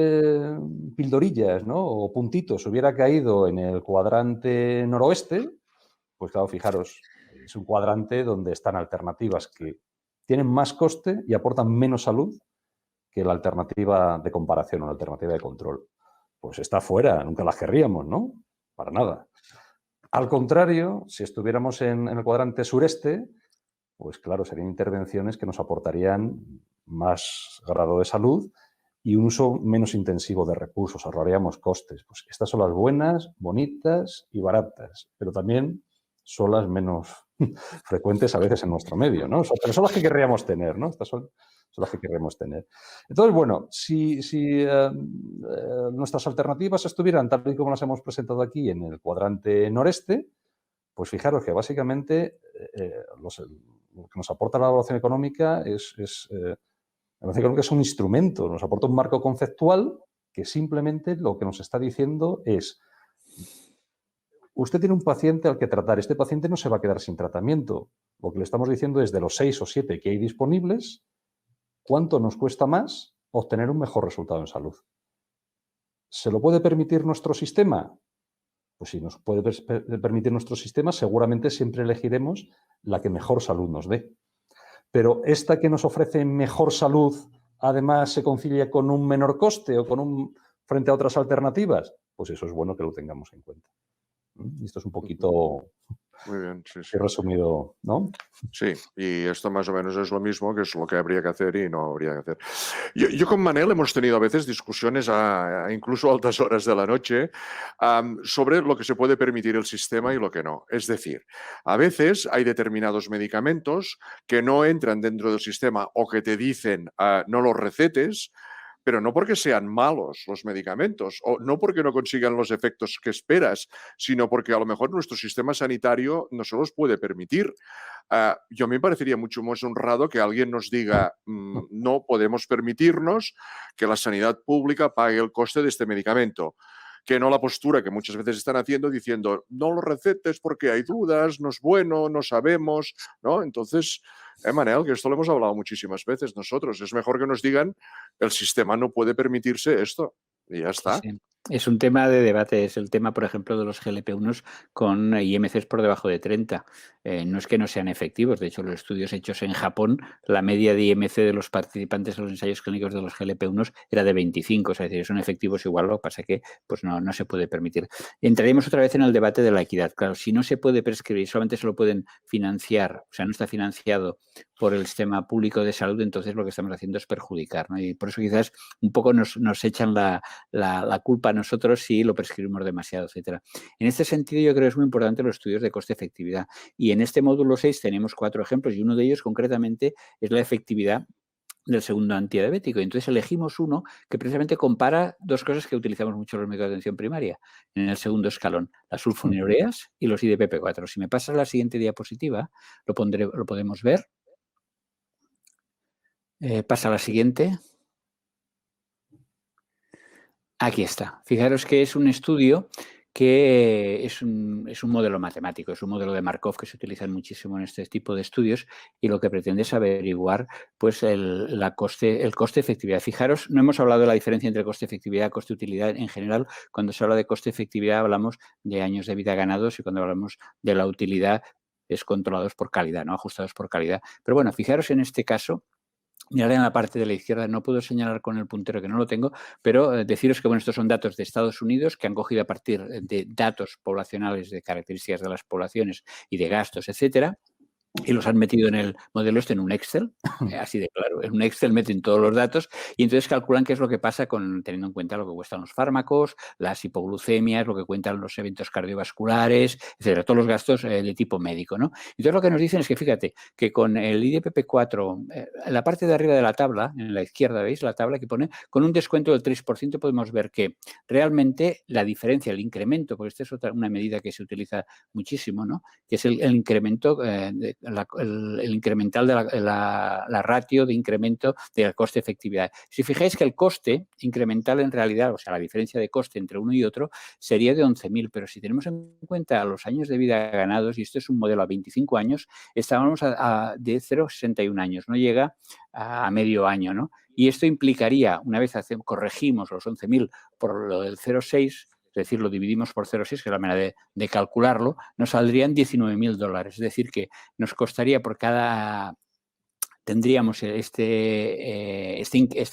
pildorillas, ¿no? O puntitos hubiera caído en el cuadrante noroeste, pues claro, fijaros, es un cuadrante donde están alternativas que tienen más coste y aportan menos salud que la alternativa de comparación o la alternativa de control. Pues está fuera, nunca las querríamos, ¿no? Para nada. Al contrario, si estuviéramos en el cuadrante sureste, pues claro, serían intervenciones que nos aportarían más grado de salud y un uso menos intensivo de recursos, ahorraríamos costes. Pues estas son las buenas, bonitas y baratas, pero también son las menos frecuentes a veces en nuestro medio, ¿no? Pero son las que querríamos tener, ¿no? Estas son las que queremos tener. Entonces, bueno, si nuestras alternativas estuvieran tal y como las hemos presentado aquí en el cuadrante noreste, pues fijaros que básicamente lo que nos aporta la evaluación económica la evaluación económica es un instrumento, nos aporta un marco conceptual que simplemente lo que nos está diciendo es: usted tiene un paciente al que tratar, este paciente no se va a quedar sin tratamiento. Lo que le estamos diciendo es, de los 6 o 7 que hay disponibles, ¿cuánto nos cuesta más obtener un mejor resultado en salud? ¿Se lo puede permitir nuestro sistema? Pues si nos puede permitir nuestro sistema, seguramente siempre elegiremos la que mejor salud nos dé. Pero esta que nos ofrece mejor salud, además se concilia con un menor coste o frente a otras alternativas, pues eso es bueno que lo tengamos en cuenta. Y esto es un poquito Muy bien, sí, sí. resumido, ¿no? Sí, y esto más o menos es lo mismo, que es lo que habría que hacer y no habría que hacer. Yo con Manel hemos tenido a veces discusiones incluso a altas horas de la noche sobre lo que se puede permitir el sistema y lo que no. Es decir, a veces hay determinados medicamentos que no entran dentro del sistema o que te dicen no los recetes, pero no porque sean malos los medicamentos o no porque no consigan los efectos que esperas, sino porque a lo mejor nuestro sistema sanitario no se los puede permitir. Yo me parecería mucho más honrado que alguien nos diga no podemos permitirnos que la sanidad pública pague el coste de este medicamento, que no la postura que muchas veces están haciendo diciendo no lo recetes porque hay dudas, no es bueno, no sabemos, ¿no? Entonces, Manel, que esto lo hemos hablado muchísimas veces nosotros, es mejor que nos digan el sistema no puede permitirse esto y ya está. Sí. Es un tema de debate, es el tema, por ejemplo, de los GLP-1 con IMCs por debajo de 30. No es que no sean efectivos, de hecho, los estudios hechos en Japón, la media de IMC de los participantes en los ensayos clínicos de los GLP-1 era de 25, o sea, es decir, son efectivos igual, lo que pasa es que pues no se puede permitir. Entraríamos otra vez en el debate de la equidad. Claro, si no se puede prescribir, solamente se lo pueden financiar, o sea, no está financiado por el sistema público de salud, entonces lo que estamos haciendo es perjudicar, ¿no? Y por eso quizás un poco nos echan la culpa a nosotros si lo prescribimos demasiado, etcétera. En este sentido, yo creo que es muy importante los estudios de coste-efectividad. Y en este módulo 6 tenemos 4 ejemplos y uno de ellos concretamente es la efectividad del segundo antidiabético. Y entonces elegimos uno que precisamente compara dos cosas que utilizamos mucho los médicos de atención primaria en el segundo escalón, las sulfonilureas y los IDPP4. Si me pasas a la siguiente diapositiva, lo podemos ver. Pasa a la siguiente. Aquí está. Fijaros que es un estudio que es un modelo matemático, es un modelo de Markov que se utiliza muchísimo en este tipo de estudios y lo que pretende es averiguar pues el coste-efectividad. Fijaros, no hemos hablado de la diferencia entre coste-efectividad y coste-utilidad en general. Cuando se habla de coste-efectividad hablamos de años de vida ganados y cuando hablamos de la utilidad es controlados por calidad, ¿no? Ajustados por calidad. Pero bueno, fijaros en este caso. Mirad en la parte de la izquierda, no puedo señalar con el puntero que no lo tengo, pero deciros que bueno, estos son datos de Estados Unidos que han cogido a partir de datos poblacionales de características de las poblaciones y de gastos, etcétera, y los han metido en el modelo en un Excel, así de claro. En un Excel meten todos los datos y entonces calculan qué es lo que pasa teniendo en cuenta lo que cuestan los fármacos, las hipoglucemias, lo que cuentan los eventos cardiovasculares, etcétera, todos los gastos de tipo médico, ¿no? Entonces lo que nos dicen es que fíjate que con el IDPP4, en la parte de arriba de la tabla, en la izquierda, ¿veis? La tabla que pone, con un descuento del 3% podemos ver que realmente la diferencia, el incremento, porque esta es una medida que se utiliza muchísimo, ¿no? Que es el incremento el incremental de la ratio de incremento del coste-efectividad. Si fijáis que el coste incremental en realidad, o sea, la diferencia de coste entre uno y otro, sería de 11.000, pero si tenemos en cuenta los años de vida ganados, y esto es un modelo a 25 años, estábamos de 0,61 años, no llega a medio año, ¿no? Y esto implicaría, una vez corregimos los 11.000 por lo del 0,6, es decir, lo dividimos por 0,6, que es la manera de calcularlo, nos saldrían $19.000. Es decir, que nos costaría por cada... Tendríamos este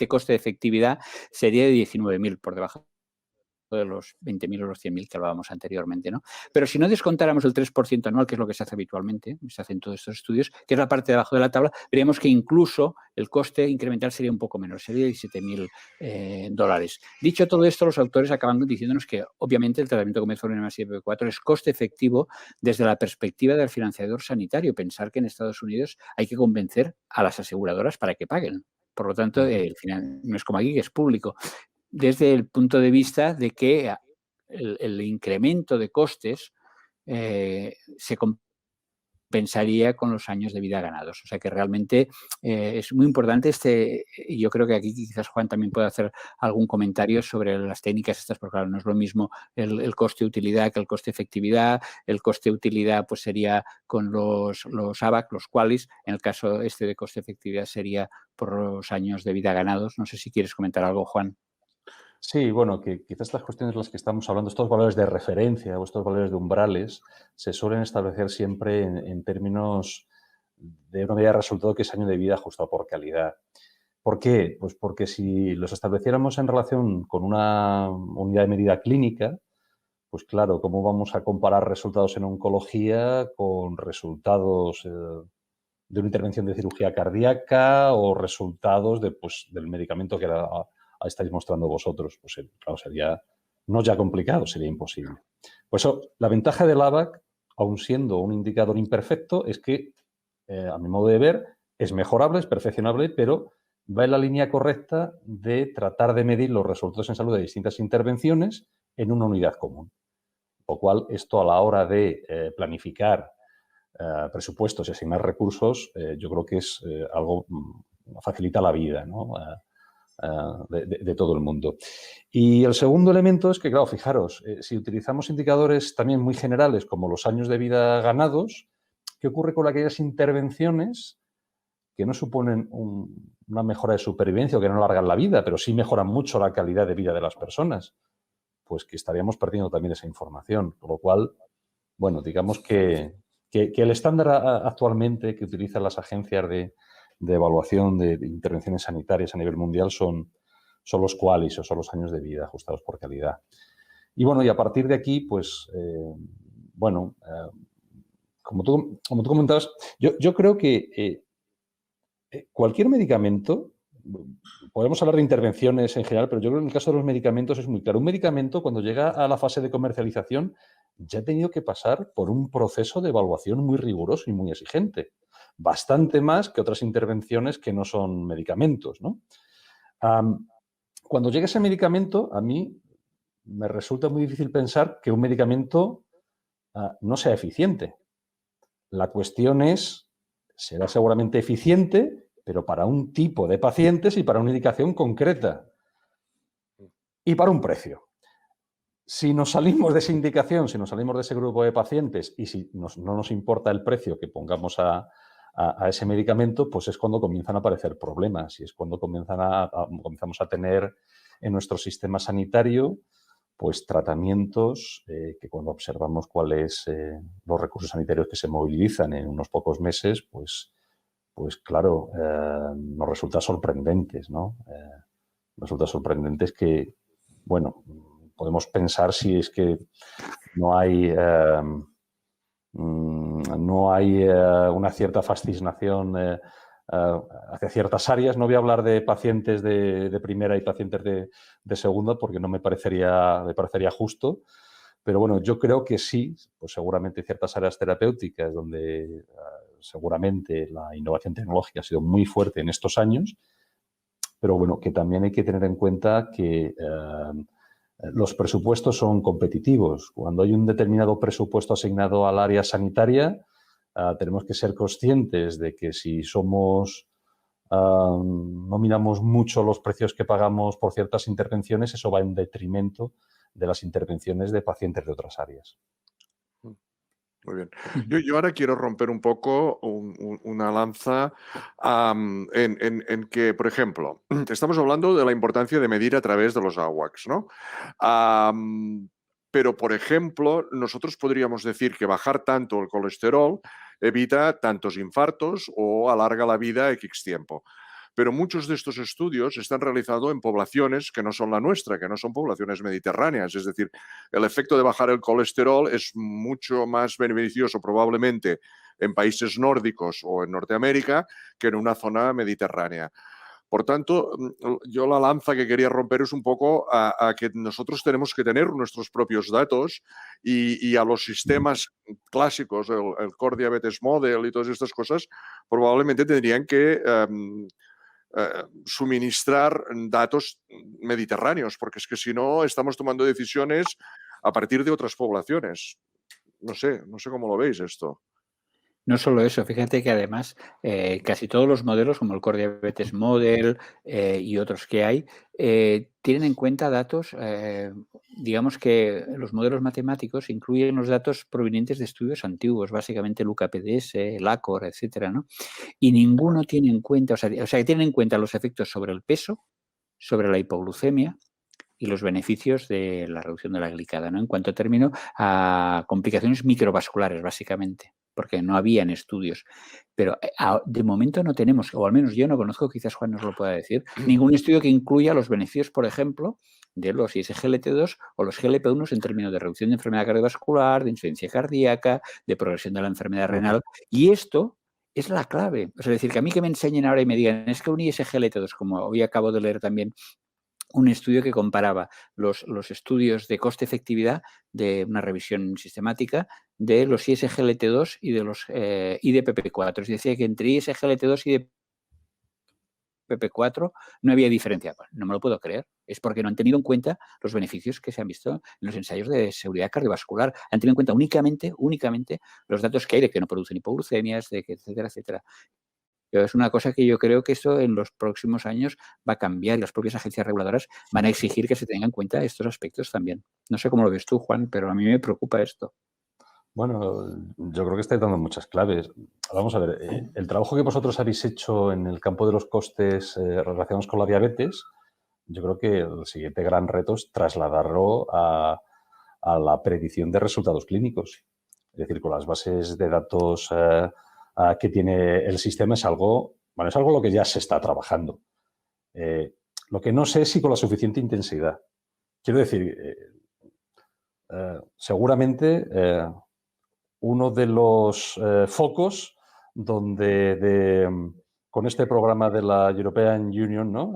coste de efectividad sería de 19.000 por debajo de los 20.000 o los 100.000 que hablábamos anteriormente, ¿no? Pero si no descontáramos el 3% anual, que es lo que se hace habitualmente, se hace en todos estos estudios, que es la parte de abajo de la tabla, veríamos que incluso el coste incremental sería un poco menor, sería de $17.000. Dicho todo esto, los autores acaban diciéndonos que, obviamente, el tratamiento con metformina más IDPP4 es coste efectivo desde la perspectiva del financiador sanitario. Pensar que en Estados Unidos hay que convencer a las aseguradoras para que paguen. Por lo tanto, no es como aquí, que es público. Desde el punto de vista de que el incremento de costes se compensaría con los años de vida ganados. O sea que realmente es muy importante y yo creo que aquí quizás Juan también puede hacer algún comentario sobre las técnicas estas, porque claro, no es lo mismo el coste-utilidad que el coste-efectividad. El coste-utilidad pues sería con los ABAC, los QALYs. En el caso de coste-efectividad sería por los años de vida ganados. No sé si quieres comentar algo, Juan. Sí, bueno, que quizás las cuestiones de las que estamos hablando, estos valores de referencia o estos valores de umbrales, se suelen establecer siempre en términos de una medida de resultado que es año de vida ajustado por calidad. ¿Por qué? Pues porque si los estableciéramos en relación con una unidad de medida clínica, pues claro, ¿cómo vamos a comparar resultados en oncología con resultados de una intervención de cirugía cardíaca o resultados del medicamento que estáis mostrando vosotros? Pues claro, sería no ya complicado, sería imposible. Por eso, la ventaja del ABAC, aun siendo un indicador imperfecto, es que, a mi modo de ver, es mejorable, es perfeccionable, pero va en la línea correcta de tratar de medir los resultados en salud de distintas intervenciones en una unidad común. Lo cual, esto a la hora de planificar presupuestos y asignar recursos, yo creo que es algo facilita la vida, ¿no? De todo el mundo. Y el segundo elemento es que, claro, fijaros, si utilizamos indicadores también muy generales como los años de vida ganados, ¿qué ocurre con aquellas intervenciones que no suponen una mejora de supervivencia o que no alargan la vida, pero sí mejoran mucho la calidad de vida de las personas? pues que estaríamos perdiendo también esa información. Con lo cual, bueno, digamos que el estándar actualmente que utilizan las agencias de evaluación de intervenciones sanitarias a nivel mundial son los QALYs o son los años de vida ajustados por calidad. Y bueno, y a partir de aquí, pues, como tú comentabas, yo creo que cualquier medicamento, podemos hablar de intervenciones en general, pero yo creo que en el caso de los medicamentos es muy claro. Un medicamento, cuando llega a la fase de comercialización, ya ha tenido que pasar por un proceso de evaluación muy riguroso y muy exigente. Bastante más que otras intervenciones que no son medicamentos, ¿no? Cuando llega ese medicamento, a mí me resulta muy difícil pensar que un medicamento no sea eficiente. La cuestión es, será seguramente eficiente, pero para un tipo de pacientes y para una indicación concreta. Y para un precio. Si nos salimos de esa indicación, si nos salimos de ese grupo de pacientes y si no nos importa el precio que pongamos a ese medicamento, pues es cuando comienzan a aparecer problemas y es cuando comenzamos a tener en nuestro sistema sanitario pues tratamientos que cuando observamos cuáles los recursos sanitarios que se movilizan en unos pocos meses, pues claro, nos resulta sorprendentes, ¿no? Resulta sorprendentes que, bueno, podemos pensar si es que no hay una cierta fascinación hacia ciertas áreas. No voy a hablar de pacientes de primera y pacientes de segunda porque no me parecería justo, pero bueno, yo creo que sí, pues seguramente ciertas áreas terapéuticas donde seguramente la innovación tecnológica ha sido muy fuerte en estos años, pero bueno, que también hay que tener en cuenta que los presupuestos son competitivos. Cuando hay un determinado presupuesto asignado al área sanitaria, tenemos que ser conscientes de que si no miramos mucho los precios que pagamos por ciertas intervenciones, eso va en detrimento de las intervenciones de pacientes de otras áreas. Muy bien. Yo ahora quiero romper un poco una lanza en que, por ejemplo, estamos hablando de la importancia de medir a través de los AWACS, ¿no? Pero, por ejemplo, nosotros podríamos decir que bajar tanto el colesterol evita tantos infartos o alarga la vida X tiempo. Pero muchos de estos estudios se están realizados en poblaciones que no son la nuestra, que no son poblaciones mediterráneas. Es decir, el efecto de bajar el colesterol es mucho más beneficioso probablemente en países nórdicos o en Norteamérica que en una zona mediterránea. Por tanto, yo la lanza que quería romper es un poco a que nosotros tenemos que tener nuestros propios datos y a los sistemas clásicos, el Core Diabetes Model y todas estas cosas, probablemente tendrían que suministrar datos mediterráneos, porque es que si no estamos tomando decisiones a partir de otras poblaciones. No sé cómo lo veis esto. No solo eso, fíjate que además casi todos los modelos, como el Core Diabetes Model y otros que hay, tienen en cuenta datos, digamos que los modelos matemáticos incluyen los datos provenientes de estudios antiguos, básicamente el UKPDS, el ACOR, etcétera, ¿no? Y ninguno tiene en cuenta, o sea, tienen en cuenta los efectos sobre el peso, sobre la hipoglucemia y los beneficios de la reducción de la glicada, ¿no? En cuanto a término a complicaciones microvasculares, básicamente, porque no habían estudios. Pero de momento no tenemos, o al menos yo no conozco, quizás Juan nos lo pueda decir, ningún estudio que incluya los beneficios, por ejemplo, de los ISGLT2 o los GLP-1 en términos de reducción de enfermedad cardiovascular, de insuficiencia cardíaca, de progresión de la enfermedad renal. Y esto es la clave. O sea, es decir, que a mí que me enseñen ahora y me digan, es que un ISGLT2, como hoy acabo de leer también un estudio que comparaba los estudios de coste-efectividad de una revisión sistemática de los ISGLT2 y de los IDPP4. Es decir, que entre ISGLT2 y IDPP4 no había diferencia. Bueno, no me lo puedo creer. Es porque no han tenido en cuenta los beneficios que se han visto en los ensayos de seguridad cardiovascular. Han tenido en cuenta únicamente los datos que hay de que no producen hipoglucemias, de que etcétera, etcétera. Pero es una cosa que yo creo que eso en los próximos años va a cambiar y las propias agencias reguladoras van a exigir que se tengan en cuenta estos aspectos también. No sé cómo lo ves tú, Juan, pero a mí me preocupa esto. Bueno, yo creo que estáis dando muchas claves. Vamos a ver, el trabajo que vosotros habéis hecho en el campo de los costes relacionados con la diabetes yo creo que el siguiente gran reto es trasladarlo a la predicción de resultados clínicos. Es decir, con las bases de datos que tiene el sistema es algo lo que ya se está trabajando. Lo que no sé es si con la suficiente intensidad. Quiero decir, seguramente uno de los focos donde con este programa de la European Union, ¿no?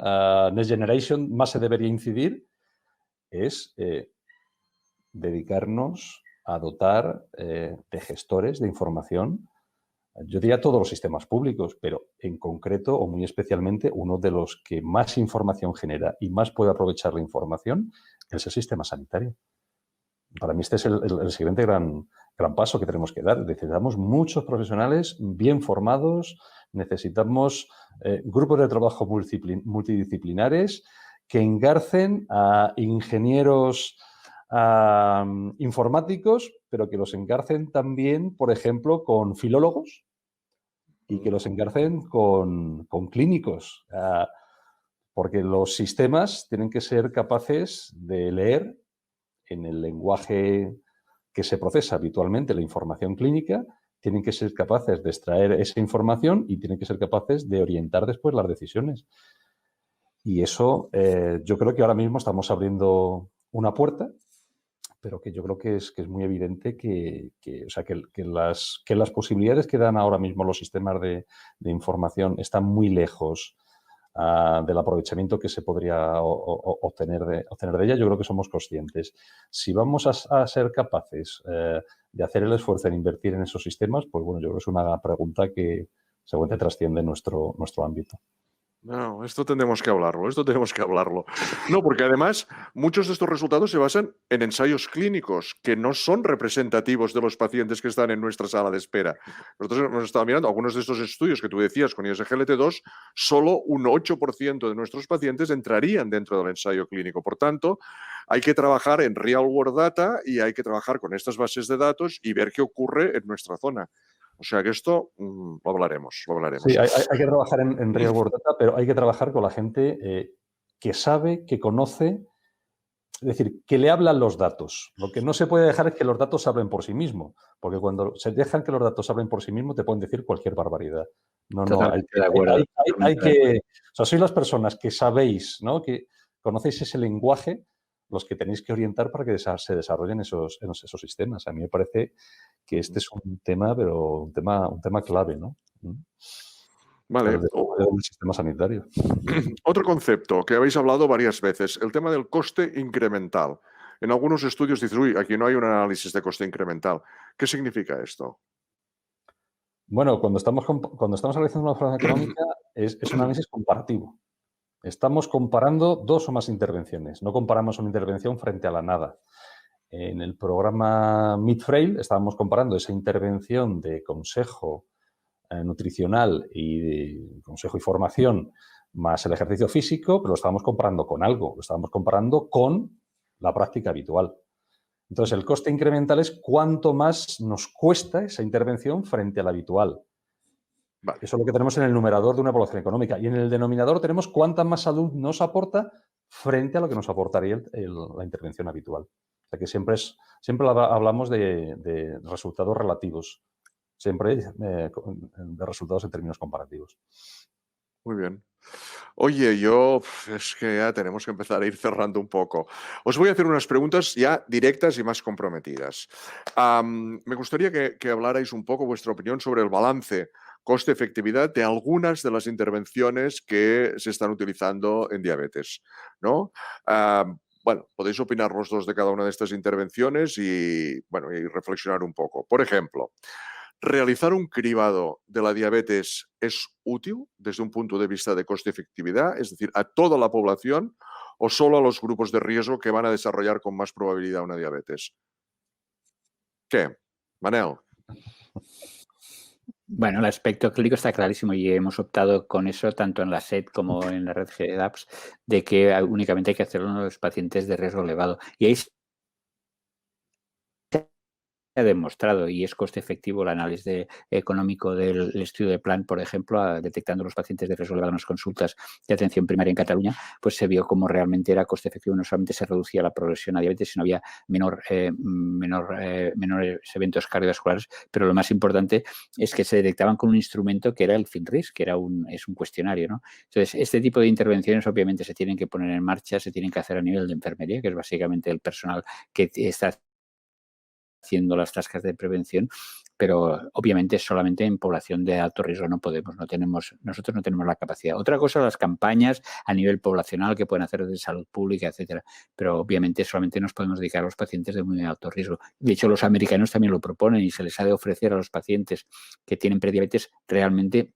Next Generation, más se debería incidir es dedicarnos a dotar de gestores de información, yo diría todos los sistemas públicos, pero en concreto o muy especialmente uno de los que más información genera y más puede aprovechar la información es el sistema sanitario. Para mí este es el siguiente gran paso que tenemos que dar. Necesitamos muchos profesionales bien formados, necesitamos grupos de trabajo multidisciplinares que engarcen a ingenieros informáticos, pero que los engarcen también, por ejemplo, con filólogos y que los engarcen con clínicos, porque los sistemas tienen que ser capaces de leer en el lenguaje que se procesa habitualmente la información clínica, tienen que ser capaces de extraer esa información y tienen que ser capaces de orientar después las decisiones. Y eso yo creo que ahora mismo estamos abriendo una puerta, pero que yo creo que es muy evidente que las posibilidades que dan ahora mismo los sistemas de información están muy lejos del aprovechamiento que se podría obtener de ella. Yo creo que somos conscientes. Si vamos a ser capaces de hacer el esfuerzo en invertir en esos sistemas, pues bueno, yo creo que es una pregunta que seguramente trasciende nuestro ámbito. No, esto tenemos que hablarlo. No, porque además muchos de estos resultados se basan en ensayos clínicos que no son representativos de los pacientes que están en nuestra sala de espera. Nosotros hemos estado mirando algunos de estos estudios que tú decías con ISGLT2, solo un 8% de nuestros pacientes entrarían dentro del ensayo clínico. Por tanto, hay que trabajar en real world data y hay que trabajar con estas bases de datos y ver qué ocurre en nuestra zona. O sea que esto lo hablaremos. Sí, hay que trabajar en real world data, pero hay que trabajar con la gente que sabe, que conoce, es decir, que le hablan los datos. Lo que no se puede dejar es que los datos hablen por sí mismos, porque cuando se dejan que los datos hablen por sí mismos te pueden decir cualquier barbaridad. No, hay que... O sea, sois las personas que sabéis, ¿no? Que conocéis ese lenguaje, los que tenéis que orientar para que se desarrollen esos sistemas. A mí me parece que este es un tema, pero un tema clave, ¿no? Vale. El sistema sanitario. Otro concepto que habéis hablado varias veces, el tema del coste incremental. En algunos estudios dices, uy, aquí no hay un análisis de coste incremental. ¿Qué significa esto? Bueno, cuando estamos realizando una forma económica es un análisis comparativo. Estamos comparando dos o más intervenciones. No comparamos una intervención frente a la nada. En el programa Meet-Frail estábamos comparando esa intervención de consejo nutricional y de consejo y formación más el ejercicio físico, pero lo estábamos comparando con algo. Lo estábamos comparando con la práctica habitual. Entonces, el coste incremental es cuánto más nos cuesta esa intervención frente a la habitual. Vale. Eso es lo que tenemos en el numerador de una evaluación económica. Y en el denominador tenemos cuánta más salud nos aporta frente a lo que nos aportaría la intervención habitual. O sea que siempre hablamos de resultados relativos, siempre de resultados en términos comparativos. Muy bien. Oye, es que ya tenemos que empezar a ir cerrando un poco. Os voy a hacer unas preguntas ya directas y más comprometidas. Me gustaría que hablarais un poco vuestra opinión sobre el balance coste-efectividad de algunas de las intervenciones que se están utilizando en diabetes, ¿no? Bueno, podéis opinar los dos de cada una de estas intervenciones y reflexionar un poco. Por ejemplo, ¿realizar un cribado de la diabetes es útil desde un punto de vista de coste-efectividad? Es decir, ¿a toda la población o solo a los grupos de riesgo que van a desarrollar con más probabilidad una diabetes? ¿Qué? Manel. Bueno, el aspecto clínico está clarísimo y hemos optado con eso tanto en la SED como en la red GEDAPS de que únicamente hay que hacerlo en los pacientes de riesgo elevado. Y ahí ha demostrado y es coste efectivo el análisis económico del estudio de plan, por ejemplo, detectando los pacientes de riesgo elevado en las consultas de atención primaria en Cataluña, pues se vio cómo realmente era coste efectivo. No solamente se reducía la progresión a diabetes, sino había menores eventos cardiovasculares, pero lo más importante es que se detectaban con un instrumento que era el FINRISC, que es un cuestionario, ¿no? Entonces, este tipo de intervenciones obviamente se tienen que poner en marcha, se tienen que hacer a nivel de enfermería, que es básicamente el personal que está haciendo las tascas de prevención, pero obviamente solamente en población de alto riesgo nosotros no tenemos la capacidad. Otra cosa, las campañas a nivel poblacional que pueden hacer de salud pública, etcétera, pero obviamente solamente nos podemos dedicar a los pacientes de muy alto riesgo. De hecho, los americanos también lo proponen y se les ha de ofrecer a los pacientes que tienen prediabetes realmente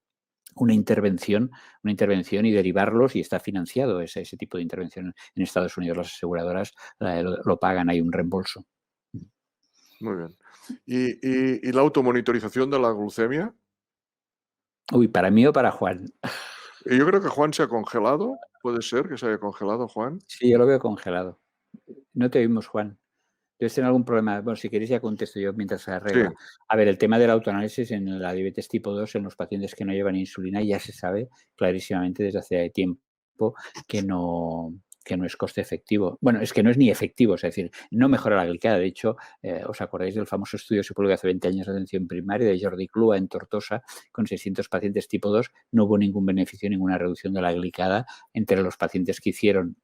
una intervención y derivarlos, y está financiado ese tipo de intervención en Estados Unidos. Las aseguradoras lo pagan, hay un reembolso. Muy bien. ¿Y la automonitorización de la glucemia? Uy, ¿para mí o para Juan? Yo creo que Juan se ha congelado. ¿Puede ser que se haya congelado, Juan? Sí, yo lo veo congelado. No te oímos, Juan. ¿Debes tener algún problema? Bueno, si queréis ya contesto yo mientras se arregla. Sí. A ver, el tema del autoanálisis en la diabetes tipo 2 en los pacientes que no llevan insulina ya se sabe clarísimamente desde hace tiempo que no es coste efectivo. Bueno, es que no es ni efectivo, es decir, no mejora la glicada. De hecho, ¿os acordáis del famoso estudio que se publicó hace 20 años de atención primaria de Jordi Clua en Tortosa con 600 pacientes tipo 2? No hubo ningún beneficio, ninguna reducción de la glicada entre los pacientes que hicieron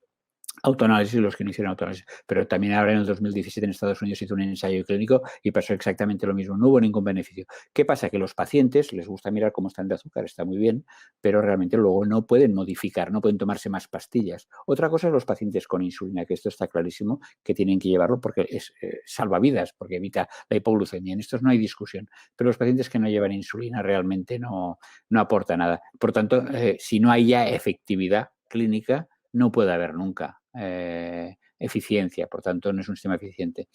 autoanálisis y los que no hicieron autoanálisis. Pero también ahora en el 2017 en Estados Unidos se hizo un ensayo clínico y pasó exactamente lo mismo. No hubo ningún beneficio. ¿Qué pasa? Que los pacientes les gusta mirar cómo están de azúcar, está muy bien, pero realmente luego no pueden modificar, no pueden tomarse más pastillas. Otra cosa es los pacientes con insulina, que esto está clarísimo, que tienen que llevarlo porque es salva vidas, porque evita la hipoglucemia. En estos no hay discusión. Pero los pacientes que no llevan insulina realmente no aporta nada. Por tanto, si no hay ya efectividad clínica, no puede haber nunca eficiencia, por tanto no es un sistema eficiente.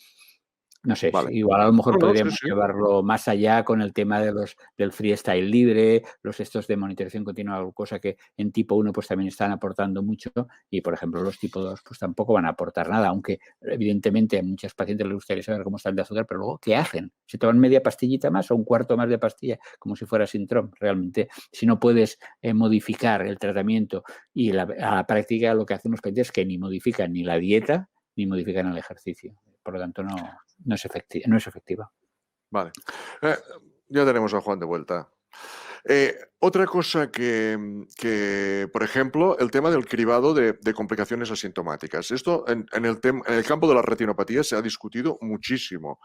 No sé, Vale. igual a lo mejor podríamos Sí. llevarlo más allá con el tema del freestyle libre, los estos de monitorización continua de glucosa que en tipo 1 pues también están aportando mucho y, por ejemplo, los tipo 2 pues tampoco van a aportar nada, aunque evidentemente a muchos pacientes les gustaría saber cómo están de azúcar, pero luego, ¿qué hacen? ¿Se toman media pastillita más o un cuarto más de pastilla? Como si fuera síndrome. Realmente, si no puedes modificar el tratamiento y a la práctica lo que hacen los pacientes es que ni modifican ni la dieta ni modifican el ejercicio. Por lo tanto, no es efectiva. Vale. Ya tenemos a Juan de vuelta. Otra cosa que, por ejemplo, el tema del cribado de complicaciones asintomáticas. Esto en el campo de la retinopatía se ha discutido muchísimo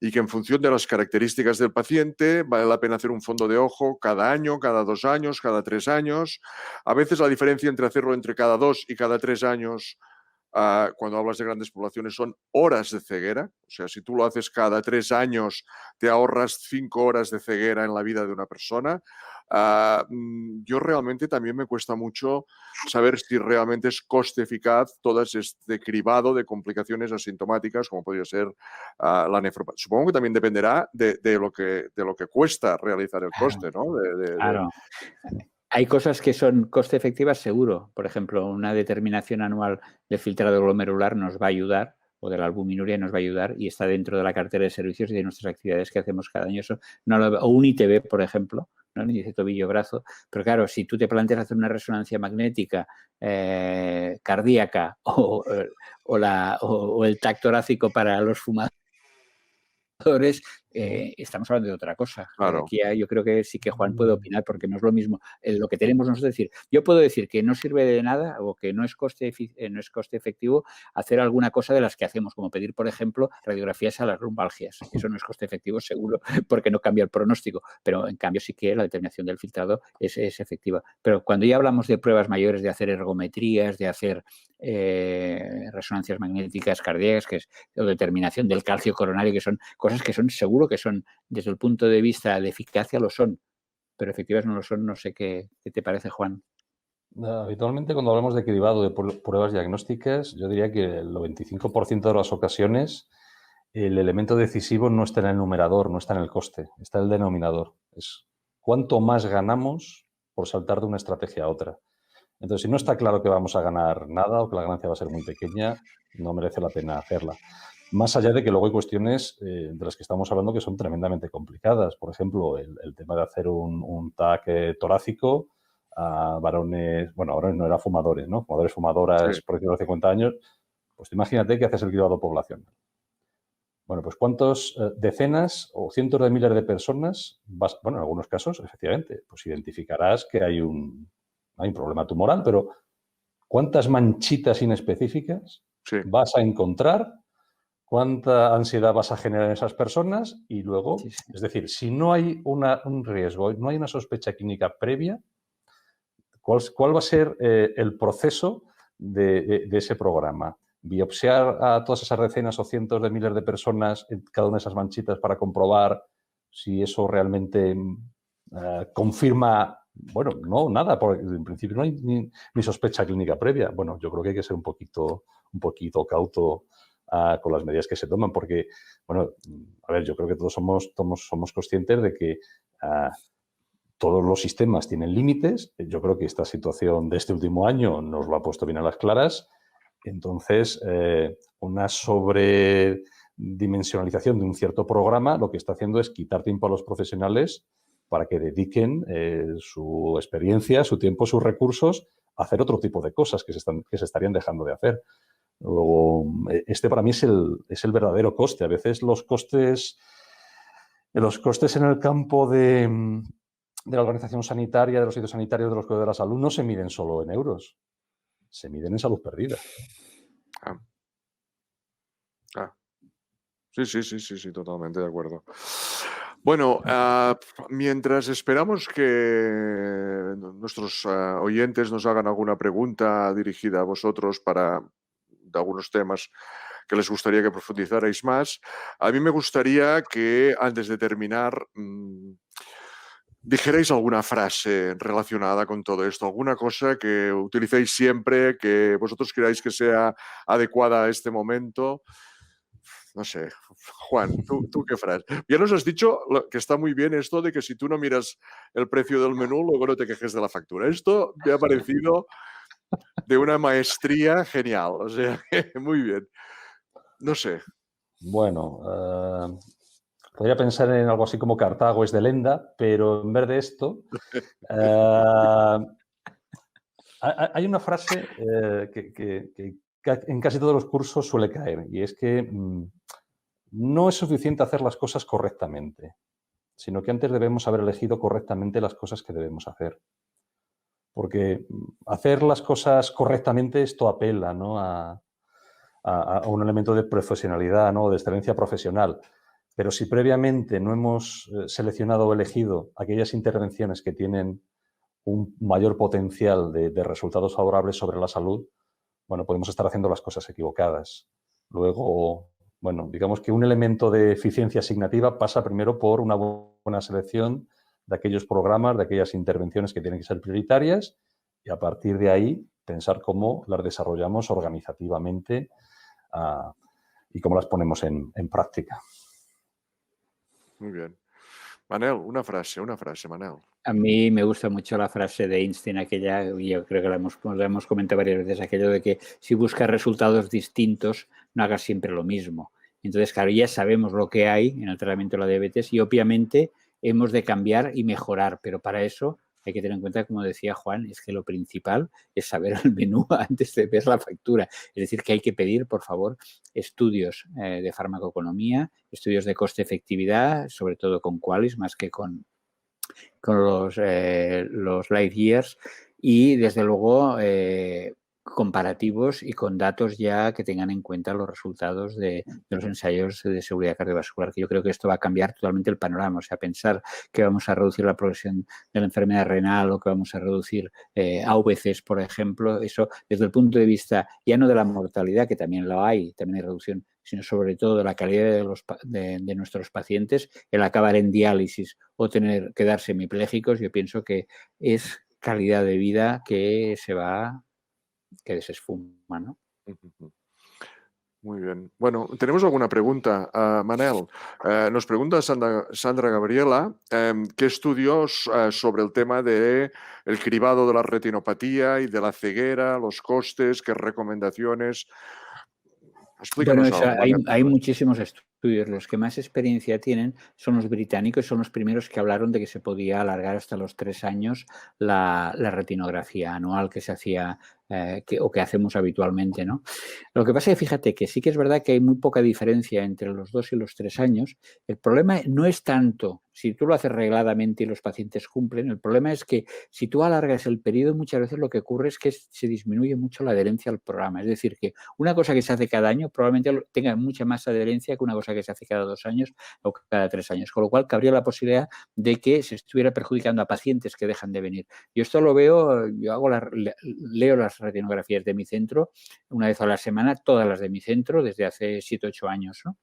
y que en función de las características del paciente vale la pena hacer un fondo de ojo cada año, cada 2 años, cada 3 años. A veces la diferencia entre hacerlo entre cada 2 y cada 3 años cuando hablas de grandes poblaciones son horas de ceguera. O sea, si tú lo haces cada 3 años, te ahorras 5 horas de ceguera en la vida de una persona. Yo realmente también me cuesta mucho saber si realmente es coste eficaz todo este cribado de complicaciones asintomáticas, como podría ser la nefropatía. Supongo que también dependerá de lo que cuesta realizar el coste, ¿no? Claro. Hay cosas que son coste efectivas seguro. Por ejemplo, una determinación anual de filtrado glomerular nos va a ayudar, o de la albuminuria nos va a ayudar, y está dentro de la cartera de servicios y de nuestras actividades que hacemos cada año. Eso o un ITB, por ejemplo, ¿no? Índice tobillo-brazo. Pero claro, si tú te planteas hacer una resonancia magnética cardíaca o el TAC torácico para los fumadores, estamos hablando de otra cosa. Claro. Aquí yo creo que sí que Juan puede opinar porque no es lo mismo lo que tenemos nosotros. Es decir, yo puedo decir que no sirve de nada o que no es coste efectivo hacer alguna cosa de las que hacemos, como pedir, por ejemplo, radiografías a las lumbalgias. Eso no es coste efectivo seguro porque no cambia el pronóstico, pero en cambio sí que la determinación del filtrado es efectiva. Pero cuando ya hablamos de pruebas mayores, de hacer ergometrías, de hacer resonancias magnéticas cardíacas, o determinación del calcio coronario, que son cosas que son seguro que son, desde el punto de vista de eficacia lo son, pero efectivas no lo son. No sé qué te parece, Juan. Habitualmente cuando hablamos de cribado de pruebas diagnósticas, yo diría que el 95% de las ocasiones el elemento decisivo no está en el numerador, no está en el coste, está en el denominador. Es cuánto más ganamos por saltar de una estrategia a otra. Entonces, si no está claro que vamos a ganar nada o que la ganancia va a ser muy pequeña, no merece la pena hacerla. Más allá de que luego hay cuestiones de las que estamos hablando que son tremendamente complicadas. Por ejemplo, el tema de hacer un TAC torácico a varones, bueno, varones no eran fumadores, ¿no? Fumadoras Sí. por encima de 50 años. Pues imagínate que haces el cribado poblacional. Bueno, pues ¿cuántos decenas o cientos de miles de personas bueno, en algunos casos, efectivamente, pues identificarás que hay un problema tumoral, pero ¿cuántas manchitas inespecíficas Sí. vas a encontrar? ¿Cuánta ansiedad vas a generar en esas personas? Y luego, Sí, sí. es decir, si no hay un riesgo, no hay una sospecha clínica previa, ¿cuál va a ser el proceso de ese programa? Biopsiar a todas esas decenas o cientos de miles de personas en cada una de esas manchitas para comprobar si eso realmente confirma, bueno, no, nada, porque en principio no hay ni sospecha clínica previa. Bueno, yo creo que hay que ser un poquito cauto con las medidas que se toman, porque, bueno, a ver, yo creo que todos somos conscientes de que todos los sistemas tienen límites. Yo creo que esta situación de este último año nos lo ha puesto bien a las claras. Entonces, una sobredimensionalización de un cierto programa lo que está haciendo es quitar tiempo a los profesionales para que dediquen su experiencia, su tiempo, sus recursos a hacer otro tipo de cosas que se estarían dejando de hacer. Luego, este para mí es el verdadero coste. A veces los costes en el campo de la organización sanitaria, de los sitios sanitarios, de los cuidados de la salud, no se miden solo en euros, se miden en salud perdida. Ah. Sí, totalmente de acuerdo. Bueno, mientras esperamos que nuestros oyentes nos hagan alguna pregunta dirigida a vosotros de algunos temas que les gustaría que profundizarais más, a mí me gustaría que antes de terminar dijerais alguna frase relacionada con todo esto, alguna cosa que utilicéis siempre, que vosotros creáis que sea adecuada a este momento. No sé, Juan, ¿tú qué frase? Ya nos has dicho que está muy bien esto de que si tú no miras el precio del menú, luego no te quejes de la factura. Esto me ha parecido de una maestría genial, o sea, muy bien. No sé. Bueno, podría pensar en algo así como Cartago es de Lenda, pero en vez de esto, hay una frase que en casi todos los cursos suele caer, y es que no es suficiente hacer las cosas correctamente, sino que antes debemos haber elegido correctamente las cosas que debemos hacer. Porque hacer las cosas correctamente, esto apela, ¿no?, a un elemento de profesionalidad, ¿no?, de excelencia profesional. Pero si previamente no hemos seleccionado o elegido aquellas intervenciones que tienen un mayor potencial de resultados favorables sobre la salud, bueno, podemos estar haciendo las cosas equivocadas. Luego, bueno, digamos que un elemento de eficiencia asignativa pasa primero por una buena selección de aquellos programas, de aquellas intervenciones que tienen que ser prioritarias, y a partir de ahí pensar cómo las desarrollamos organizativamente y cómo las ponemos en práctica. Muy bien. Manel, una frase, Manel. A mí me gusta mucho la frase de Einstein, aquella, y yo creo que la hemos comentado varias veces, aquello de que si buscas resultados distintos, no hagas siempre lo mismo. Entonces, claro, ya sabemos lo que hay en el tratamiento de la diabetes y obviamente hemos de cambiar y mejorar, pero para eso hay que tener en cuenta, como decía Juan, es que lo principal es saber el menú antes de ver la factura. Es decir, que hay que pedir, por favor, estudios de farmacoeconomía, estudios de coste-efectividad, sobre todo con Qualis, más que con los light years y, desde luego, comparativos y con datos ya que tengan en cuenta los resultados de los ensayos de seguridad cardiovascular, que yo creo que esto va a cambiar totalmente el panorama. O sea, pensar que vamos a reducir la progresión de la enfermedad renal o que vamos a reducir AVCs, por ejemplo, eso desde el punto de vista ya no de la mortalidad, que también lo hay, también hay reducción, sino sobre todo de la calidad de nuestros pacientes, el acabar en diálisis o tener que darse hemipléjicos, yo pienso que es calidad de vida que se esfuma, ¿no? Muy bien. Bueno, tenemos alguna pregunta. Manel, nos pregunta Sandra Gabriela, ¿qué estudios sobre el tema del cribado de la retinopatía y de la ceguera, los costes, qué recomendaciones? Explícanos Bueno, algo. hay muchísimos estudios. Los que más experiencia tienen son los británicos, son los primeros que hablaron de que se podía alargar hasta los 3 años la retinografía anual que se hacía o que hacemos habitualmente, ¿no? Lo que pasa es que fíjate que sí que es verdad que hay muy poca diferencia entre los 2 y los 3 años. El problema no es tanto si tú lo haces regladamente y los pacientes cumplen, el problema es que si tú alargas el periodo, muchas veces lo que ocurre es que se disminuye mucho la adherencia al programa. Es decir, que una cosa que se hace cada año probablemente tenga mucha más adherencia que una cosa que se hace cada 2 años o cada 3 años, con lo cual cabría la posibilidad de que se estuviera perjudicando a pacientes que dejan de venir. Yo esto lo veo, leo las retinografías de mi centro una vez a la semana, todas las de mi centro desde hace 7 o 8 años, ¿no?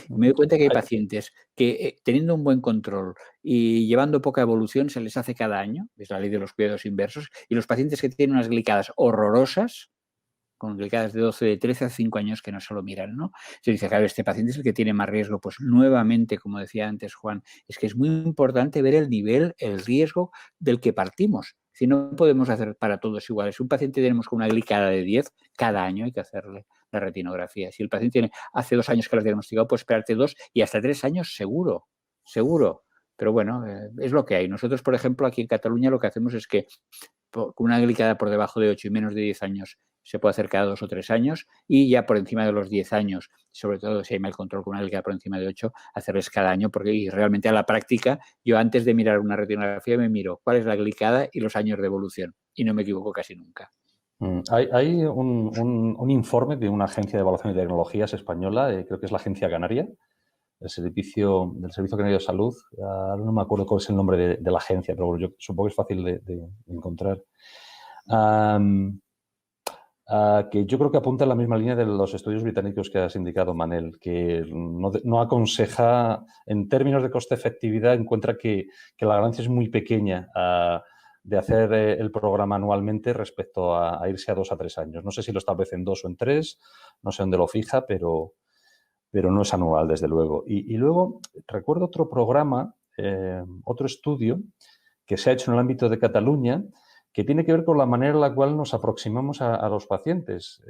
Me doy cuenta que hay pacientes que teniendo un buen control y llevando poca evolución se les hace cada año, es la ley de los cuidados inversos, y los pacientes que tienen unas glicadas horrorosas, con glicadas de 12, de 13 a 5 años que no se lo miran, ¿no? Se dice, claro, este paciente es el que tiene más riesgo. Pues nuevamente, como decía antes Juan, es que es muy importante ver el nivel, el riesgo del que partimos. Si no podemos hacer para todos iguales. Si un paciente tenemos con una glicada de 10, cada año hay que hacerle la retinografía. Si el paciente hace 2 años que lo ha diagnosticado, pues esperarte 2 y hasta 3 años seguro, seguro. Pero bueno, es lo que hay. Nosotros, por ejemplo, aquí en Cataluña lo que hacemos es que con una glicada por debajo de 8 y menos de 10 años se puede hacer cada 2 o 3 años y ya por encima de los 10 años, sobre todo si hay mal control con una glicada por encima de 8, hacerles cada año, porque realmente a la práctica yo antes de mirar una retinografía me miro cuál es la glicada y los años de evolución y no me equivoco casi nunca. Hay un informe de una agencia de evaluación de tecnologías española, creo que es la Agencia Canaria, del Servicio Canario de Salud. No me acuerdo cuál es el nombre de la agencia, pero bueno, yo supongo que es fácil de encontrar. Que yo creo que apunta en la misma línea de los estudios británicos que has indicado, Manel, que no aconseja, en términos de coste-efectividad, encuentra que la ganancia es muy pequeña de hacer el programa anualmente respecto a irse a 2 a 3 años. No sé si lo establece en 2 o en 3, no sé dónde lo fija, pero no es anual, desde luego. Y luego recuerdo otro programa, otro estudio que se ha hecho en el ámbito de Cataluña, que tiene que ver con la manera en la cual nos aproximamos a los pacientes.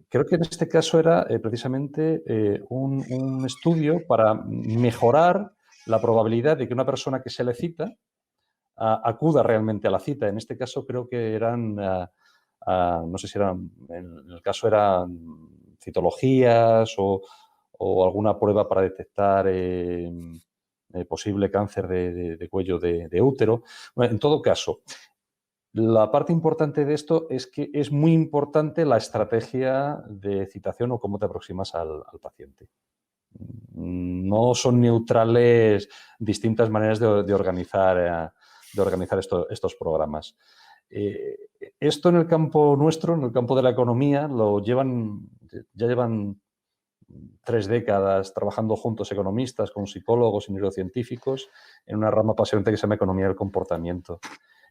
Creo que en este caso era precisamente un estudio para mejorar la probabilidad de que una persona que se le cita acuda realmente a la cita. En este caso creo que eran, no sé si eran, en el caso eran citologías o alguna prueba para detectar posible cáncer de cuello de útero. Bueno, en todo caso, la parte importante de esto es que es muy importante la estrategia de citación o cómo te aproximas al paciente. No son neutrales distintas maneras de organizar estos programas. Esto en el campo nuestro, en el campo de la economía, ya llevan 3 décadas trabajando juntos economistas con psicólogos y neurocientíficos en una rama apasionante que se llama economía del comportamiento.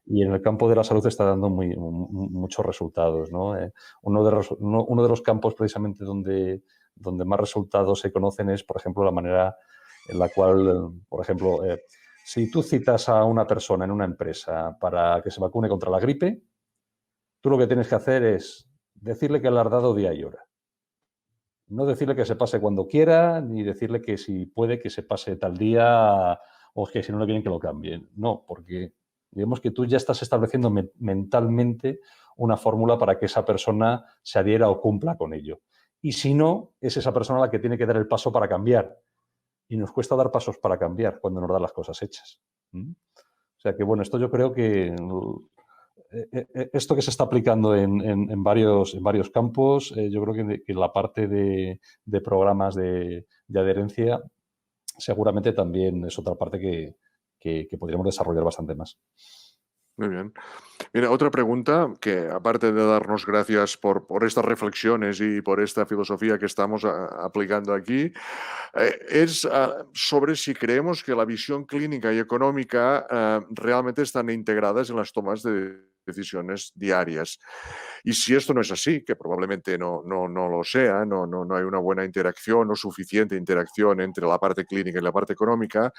Y en el campo de la salud está dando muchos resultados, ¿no? Uno de los campos precisamente donde más resultados se conocen es, por ejemplo, la manera en la cual, por ejemplo, si tú citas a una persona en una empresa para que se vacune contra la gripe, tú lo que tienes que hacer es decirle que le has dado día y hora. No decirle que se pase cuando quiera, ni decirle que si puede que se pase tal día o que si no le vienen que lo cambien. No, porque digamos que tú ya estás estableciendo mentalmente una fórmula para que esa persona se adhiera o cumpla con ello. Y si no, es esa persona la que tiene que dar el paso para cambiar. Y nos cuesta dar pasos para cambiar cuando nos dan las cosas hechas. O sea que, bueno, esto yo creo que esto que se está aplicando en varios campos, yo creo que la parte de programas de adherencia seguramente también es otra parte que podríamos desarrollar bastante más. Muy bien. Mira, otra pregunta que, aparte de darnos gracias por estas reflexiones y por esta filosofía que estamos aplicando aquí, es sobre si creemos que la visión clínica y económica realmente están integradas en las tomas de decisiones diarias. Y si esto no es así, que probablemente no lo sea, no hay una buena interacción o suficiente interacción entre la parte clínica y la parte económica,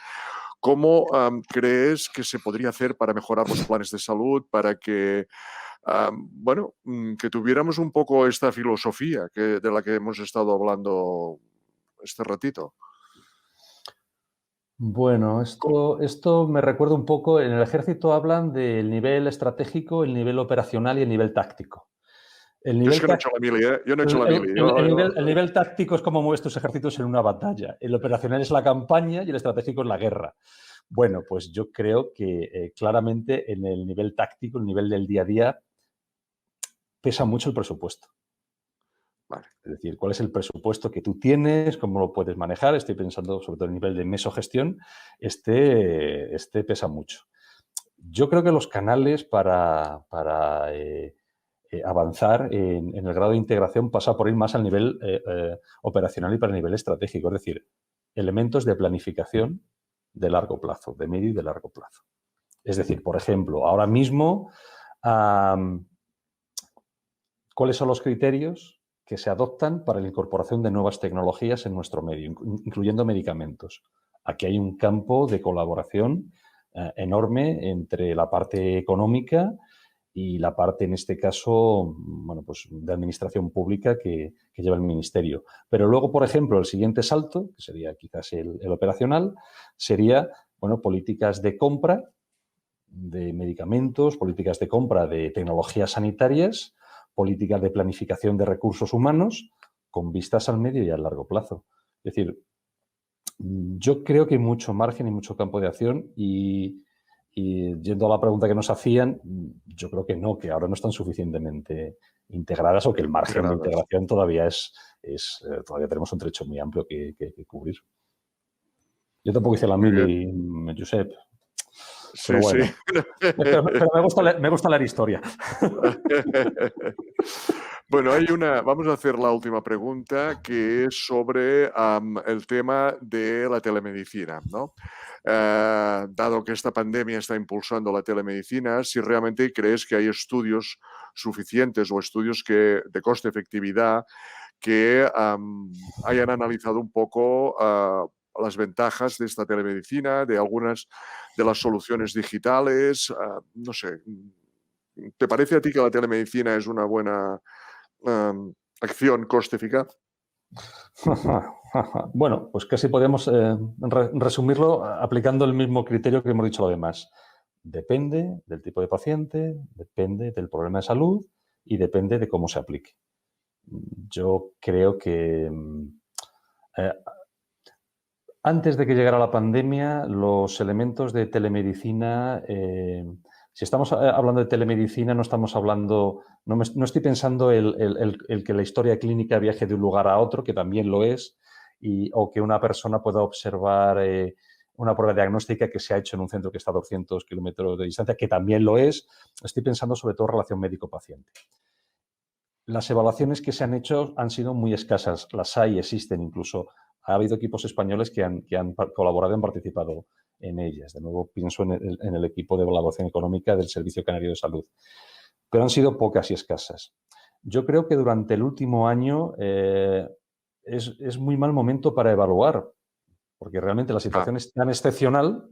¿cómo crees que se podría hacer para mejorar los planes de salud, para que bueno, que tuviéramos un poco esta filosofía de la que hemos estado hablando este ratito. Bueno, esto me recuerda un poco, en el ejército hablan del nivel estratégico, el nivel operacional y el nivel táctico. Yo es que no he hecho la mili, ¿eh? Yo no he hecho la mili. El nivel táctico es cómo mueves tus ejércitos en una batalla. El operacional es la campaña y el estratégico es la guerra. Bueno, pues yo creo que claramente en el nivel táctico, el nivel del día a día, pesa mucho el presupuesto. Vale. Es decir, cuál es el presupuesto que tú tienes, cómo lo puedes manejar. Estoy pensando sobre todo en el nivel de mesogestión. Este pesa mucho. Yo creo que los canales para avanzar en el grado de integración pasa por ir más al nivel operacional y para el nivel estratégico. Es decir, elementos de planificación de largo plazo, de medio y de largo plazo. Es decir, por ejemplo, ahora mismo, ¿cuáles son los criterios que se adoptan para la incorporación de nuevas tecnologías en nuestro medio, incluyendo medicamentos? Aquí hay un campo de colaboración enorme entre la parte económica y la parte, en este caso, bueno, pues de administración pública que lleva el ministerio. Pero luego, por ejemplo, el siguiente salto, que sería quizás el operacional, sería, bueno, políticas de compra de medicamentos, políticas de compra de tecnologías sanitarias, políticas de planificación de recursos humanos con vistas al medio y al largo plazo. Es decir, yo creo que hay mucho margen y mucho campo de acción y yendo a la pregunta que nos hacían, yo creo que no, que ahora no están suficientemente integradas o que el margen de integración todavía todavía tenemos un trecho muy amplio que cubrir. Yo tampoco hice la mili, Josep. Sí, pero bueno, sí. pero me gusta leer historia. Bueno, vamos a hacer la última pregunta, que es sobre el tema de la telemedicina, ¿no? Dado que esta pandemia está impulsando la telemedicina, si realmente crees que hay estudios suficientes o estudios de coste-efectividad que hayan analizado un poco las ventajas de esta telemedicina, de algunas de las soluciones digitales, no sé. ¿Te parece a ti que la telemedicina es una buena acción coste-eficaz? Bueno, pues casi podemos resumirlo aplicando el mismo criterio que hemos dicho lo demás. Depende del tipo de paciente, depende del problema de salud y depende de cómo se aplique. Yo creo que antes de que llegara la pandemia, los elementos de telemedicina, si estamos hablando de telemedicina, no estamos hablando, no estoy pensando el que la historia clínica viaje de un lugar a otro, que también lo es, o que una persona pueda observar una prueba diagnóstica que se ha hecho en un centro que está a 200 kilómetros de distancia, que también lo es. Estoy pensando sobre todo en relación médico-paciente. Las evaluaciones que se han hecho han sido muy escasas. Las hay, existen incluso. Ha habido equipos españoles que han colaborado y han participado en ellas. De nuevo, pienso en el equipo de evaluación económica del Servicio Canario de Salud. Pero han sido pocas y escasas. Yo creo que durante el último año es muy mal momento para evaluar, porque realmente la situación es tan excepcional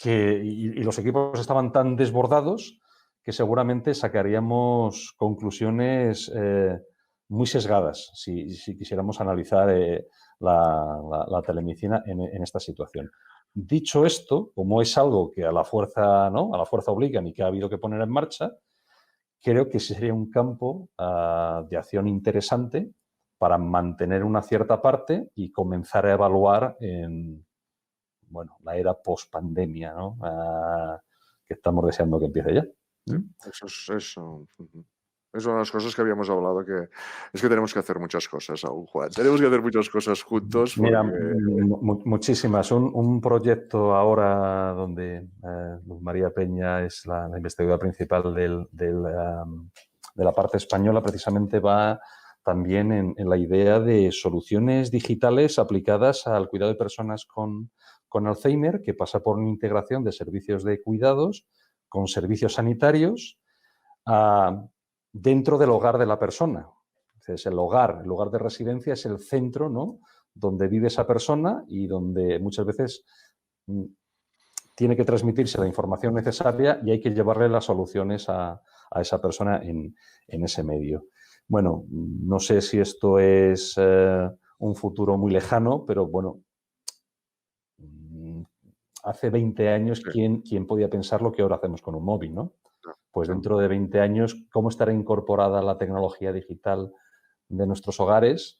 y los equipos estaban tan desbordados que seguramente sacaríamos conclusiones muy sesgadas si quisiéramos analizar la telemedicina en esta situación. Dicho esto, como es algo que a la fuerza obligan y que ha habido que poner en marcha, creo que sería un campo de acción interesante para mantener una cierta parte y comenzar a evaluar en la era post-pandemia, ¿no? Que estamos deseando que empiece ya. Eso es una de las cosas que habíamos hablado, que es que tenemos que hacer muchas cosas aún, Juan. Tenemos que hacer muchas cosas juntos. Porque... Mira, muchísimas. Un proyecto ahora donde Luz María Peña es la investigadora principal de la parte española, precisamente va también en la idea de soluciones digitales aplicadas al cuidado de personas con Alzheimer, que pasa por una integración de servicios de cuidados con servicios sanitarios dentro del hogar de la persona. Entonces, el lugar de residencia es el centro, ¿no?, donde vive esa persona y donde muchas veces tiene que transmitirse la información necesaria y hay que llevarle las soluciones a a esa persona en ese medio. Bueno, no sé si esto es un futuro muy lejano, pero bueno, hace 20 años, Sí. ¿quién podía pensar lo que ahora hacemos con un móvil, ¿no? No, Pues no. dentro de 20 años, ¿cómo estará incorporada la tecnología digital de nuestros hogares?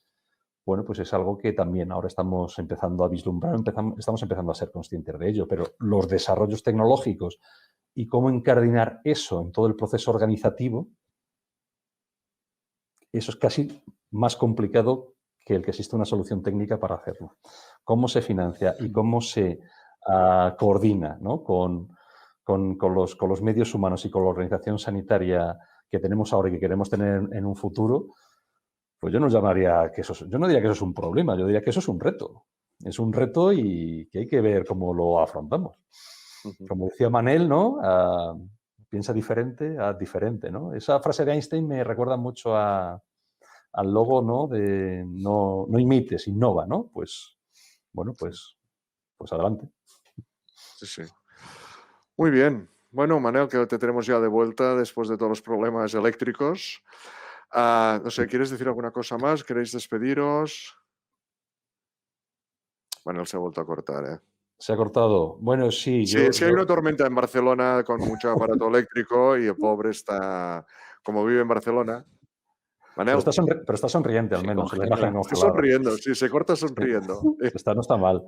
Bueno, pues es algo que también ahora estamos empezando a vislumbrar, estamos empezando a ser conscientes de ello, pero los desarrollos tecnológicos y cómo encardinar eso en todo el proceso organizativo, eso es casi más complicado que el que existe una solución técnica para hacerlo. ¿Cómo se financia y cómo se coordina, ¿no? con los medios humanos y con la organización sanitaria que tenemos ahora y que queremos tener en un futuro? Pues yo no diría que eso es un problema, yo diría que eso es un reto. Es un reto y que hay que ver cómo lo afrontamos. Ujú. Como decía Manel, ¿no? Piensa diferente, haz diferente, ¿no? Esa frase de Einstein me recuerda mucho al logo, ¿no? De no imites, innova, ¿no? Pues, bueno, pues adelante. Sí, sí. Muy bien. Bueno, Manel, que te tenemos ya de vuelta después de todos los problemas eléctricos. No sé, ¿quieres decir alguna cosa más? ¿Queréis despediros? Manel se ha vuelto a cortar, ¿eh? ¿Se ha cortado? Bueno, sí, Sí, es que hay una tormenta en Barcelona con mucho aparato eléctrico y el pobre está, como vive en Barcelona. Pero Manel, está sonriente al Se menos, en la imagen congela. está congelada. sonriendo, sí, se corta Sí, sonriendo. no está mal.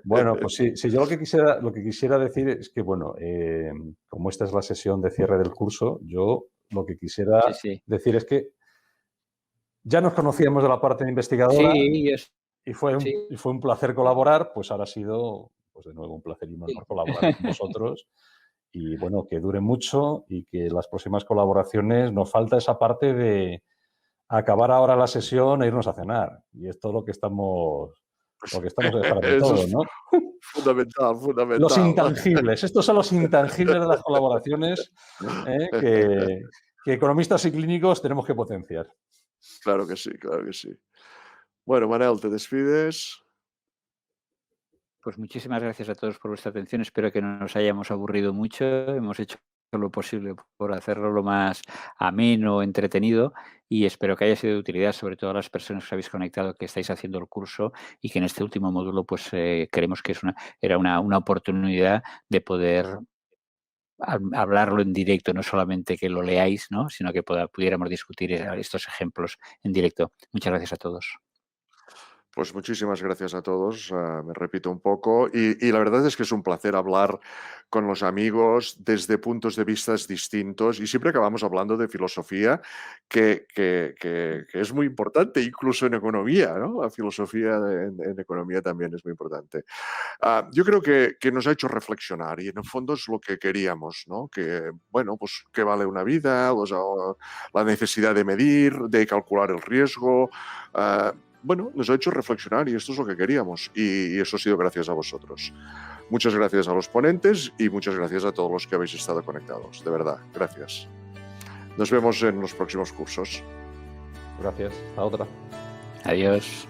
Bueno, pues sí, yo lo que quisiera decir es que, bueno, como esta es la sesión de cierre del curso, yo lo que Sí, quisiera sí. decir es que ya nos conocíamos de la parte de investigadora Sí, y sí. fue un placer colaborar, pues ahora ha sido, pues de nuevo, un placer y un honor colaborar con vosotros. Y bueno, que dure mucho y que las próximas colaboraciones nos falta esa parte de acabar ahora la sesión e irnos a cenar. Y es todo lo que estamos esperando Eso todos, es ¿no? fundamental, Los fundamental. intangibles. Estos son los intangibles de las colaboraciones que economistas y clínicos tenemos que potenciar. Claro que sí, claro que sí. Bueno, Manel, ¿te despides? Pues muchísimas gracias a todos por vuestra atención. Espero que no nos hayamos aburrido mucho. Hemos hecho lo posible por hacerlo lo más ameno, entretenido y espero que haya sido de utilidad, sobre todo a las personas que os habéis conectado, que estáis haciendo el curso y que en este último módulo pues creemos que era una oportunidad de poder hablarlo en directo, no solamente que lo leáis, ¿no? Sino que pudiéramos discutir estos ejemplos en directo. Muchas gracias a todos. Pues muchísimas gracias a todos, me repito un poco, y la verdad es que es un placer hablar con los amigos desde puntos de vista distintos y siempre acabamos hablando de filosofía, que es muy importante, incluso en economía, ¿no? La filosofía en economía también es muy importante. Yo creo que nos ha hecho reflexionar y en el fondo es lo que queríamos, ¿no? Que, bueno, pues qué vale una vida, la necesidad de medir, de calcular el riesgo. Bueno, nos ha hecho reflexionar y esto es lo que queríamos y eso ha sido gracias a vosotros. Muchas gracias a los ponentes y muchas gracias a todos los que habéis estado conectados. De verdad, gracias. Nos vemos en los próximos cursos. Gracias. Hasta otra. Adiós.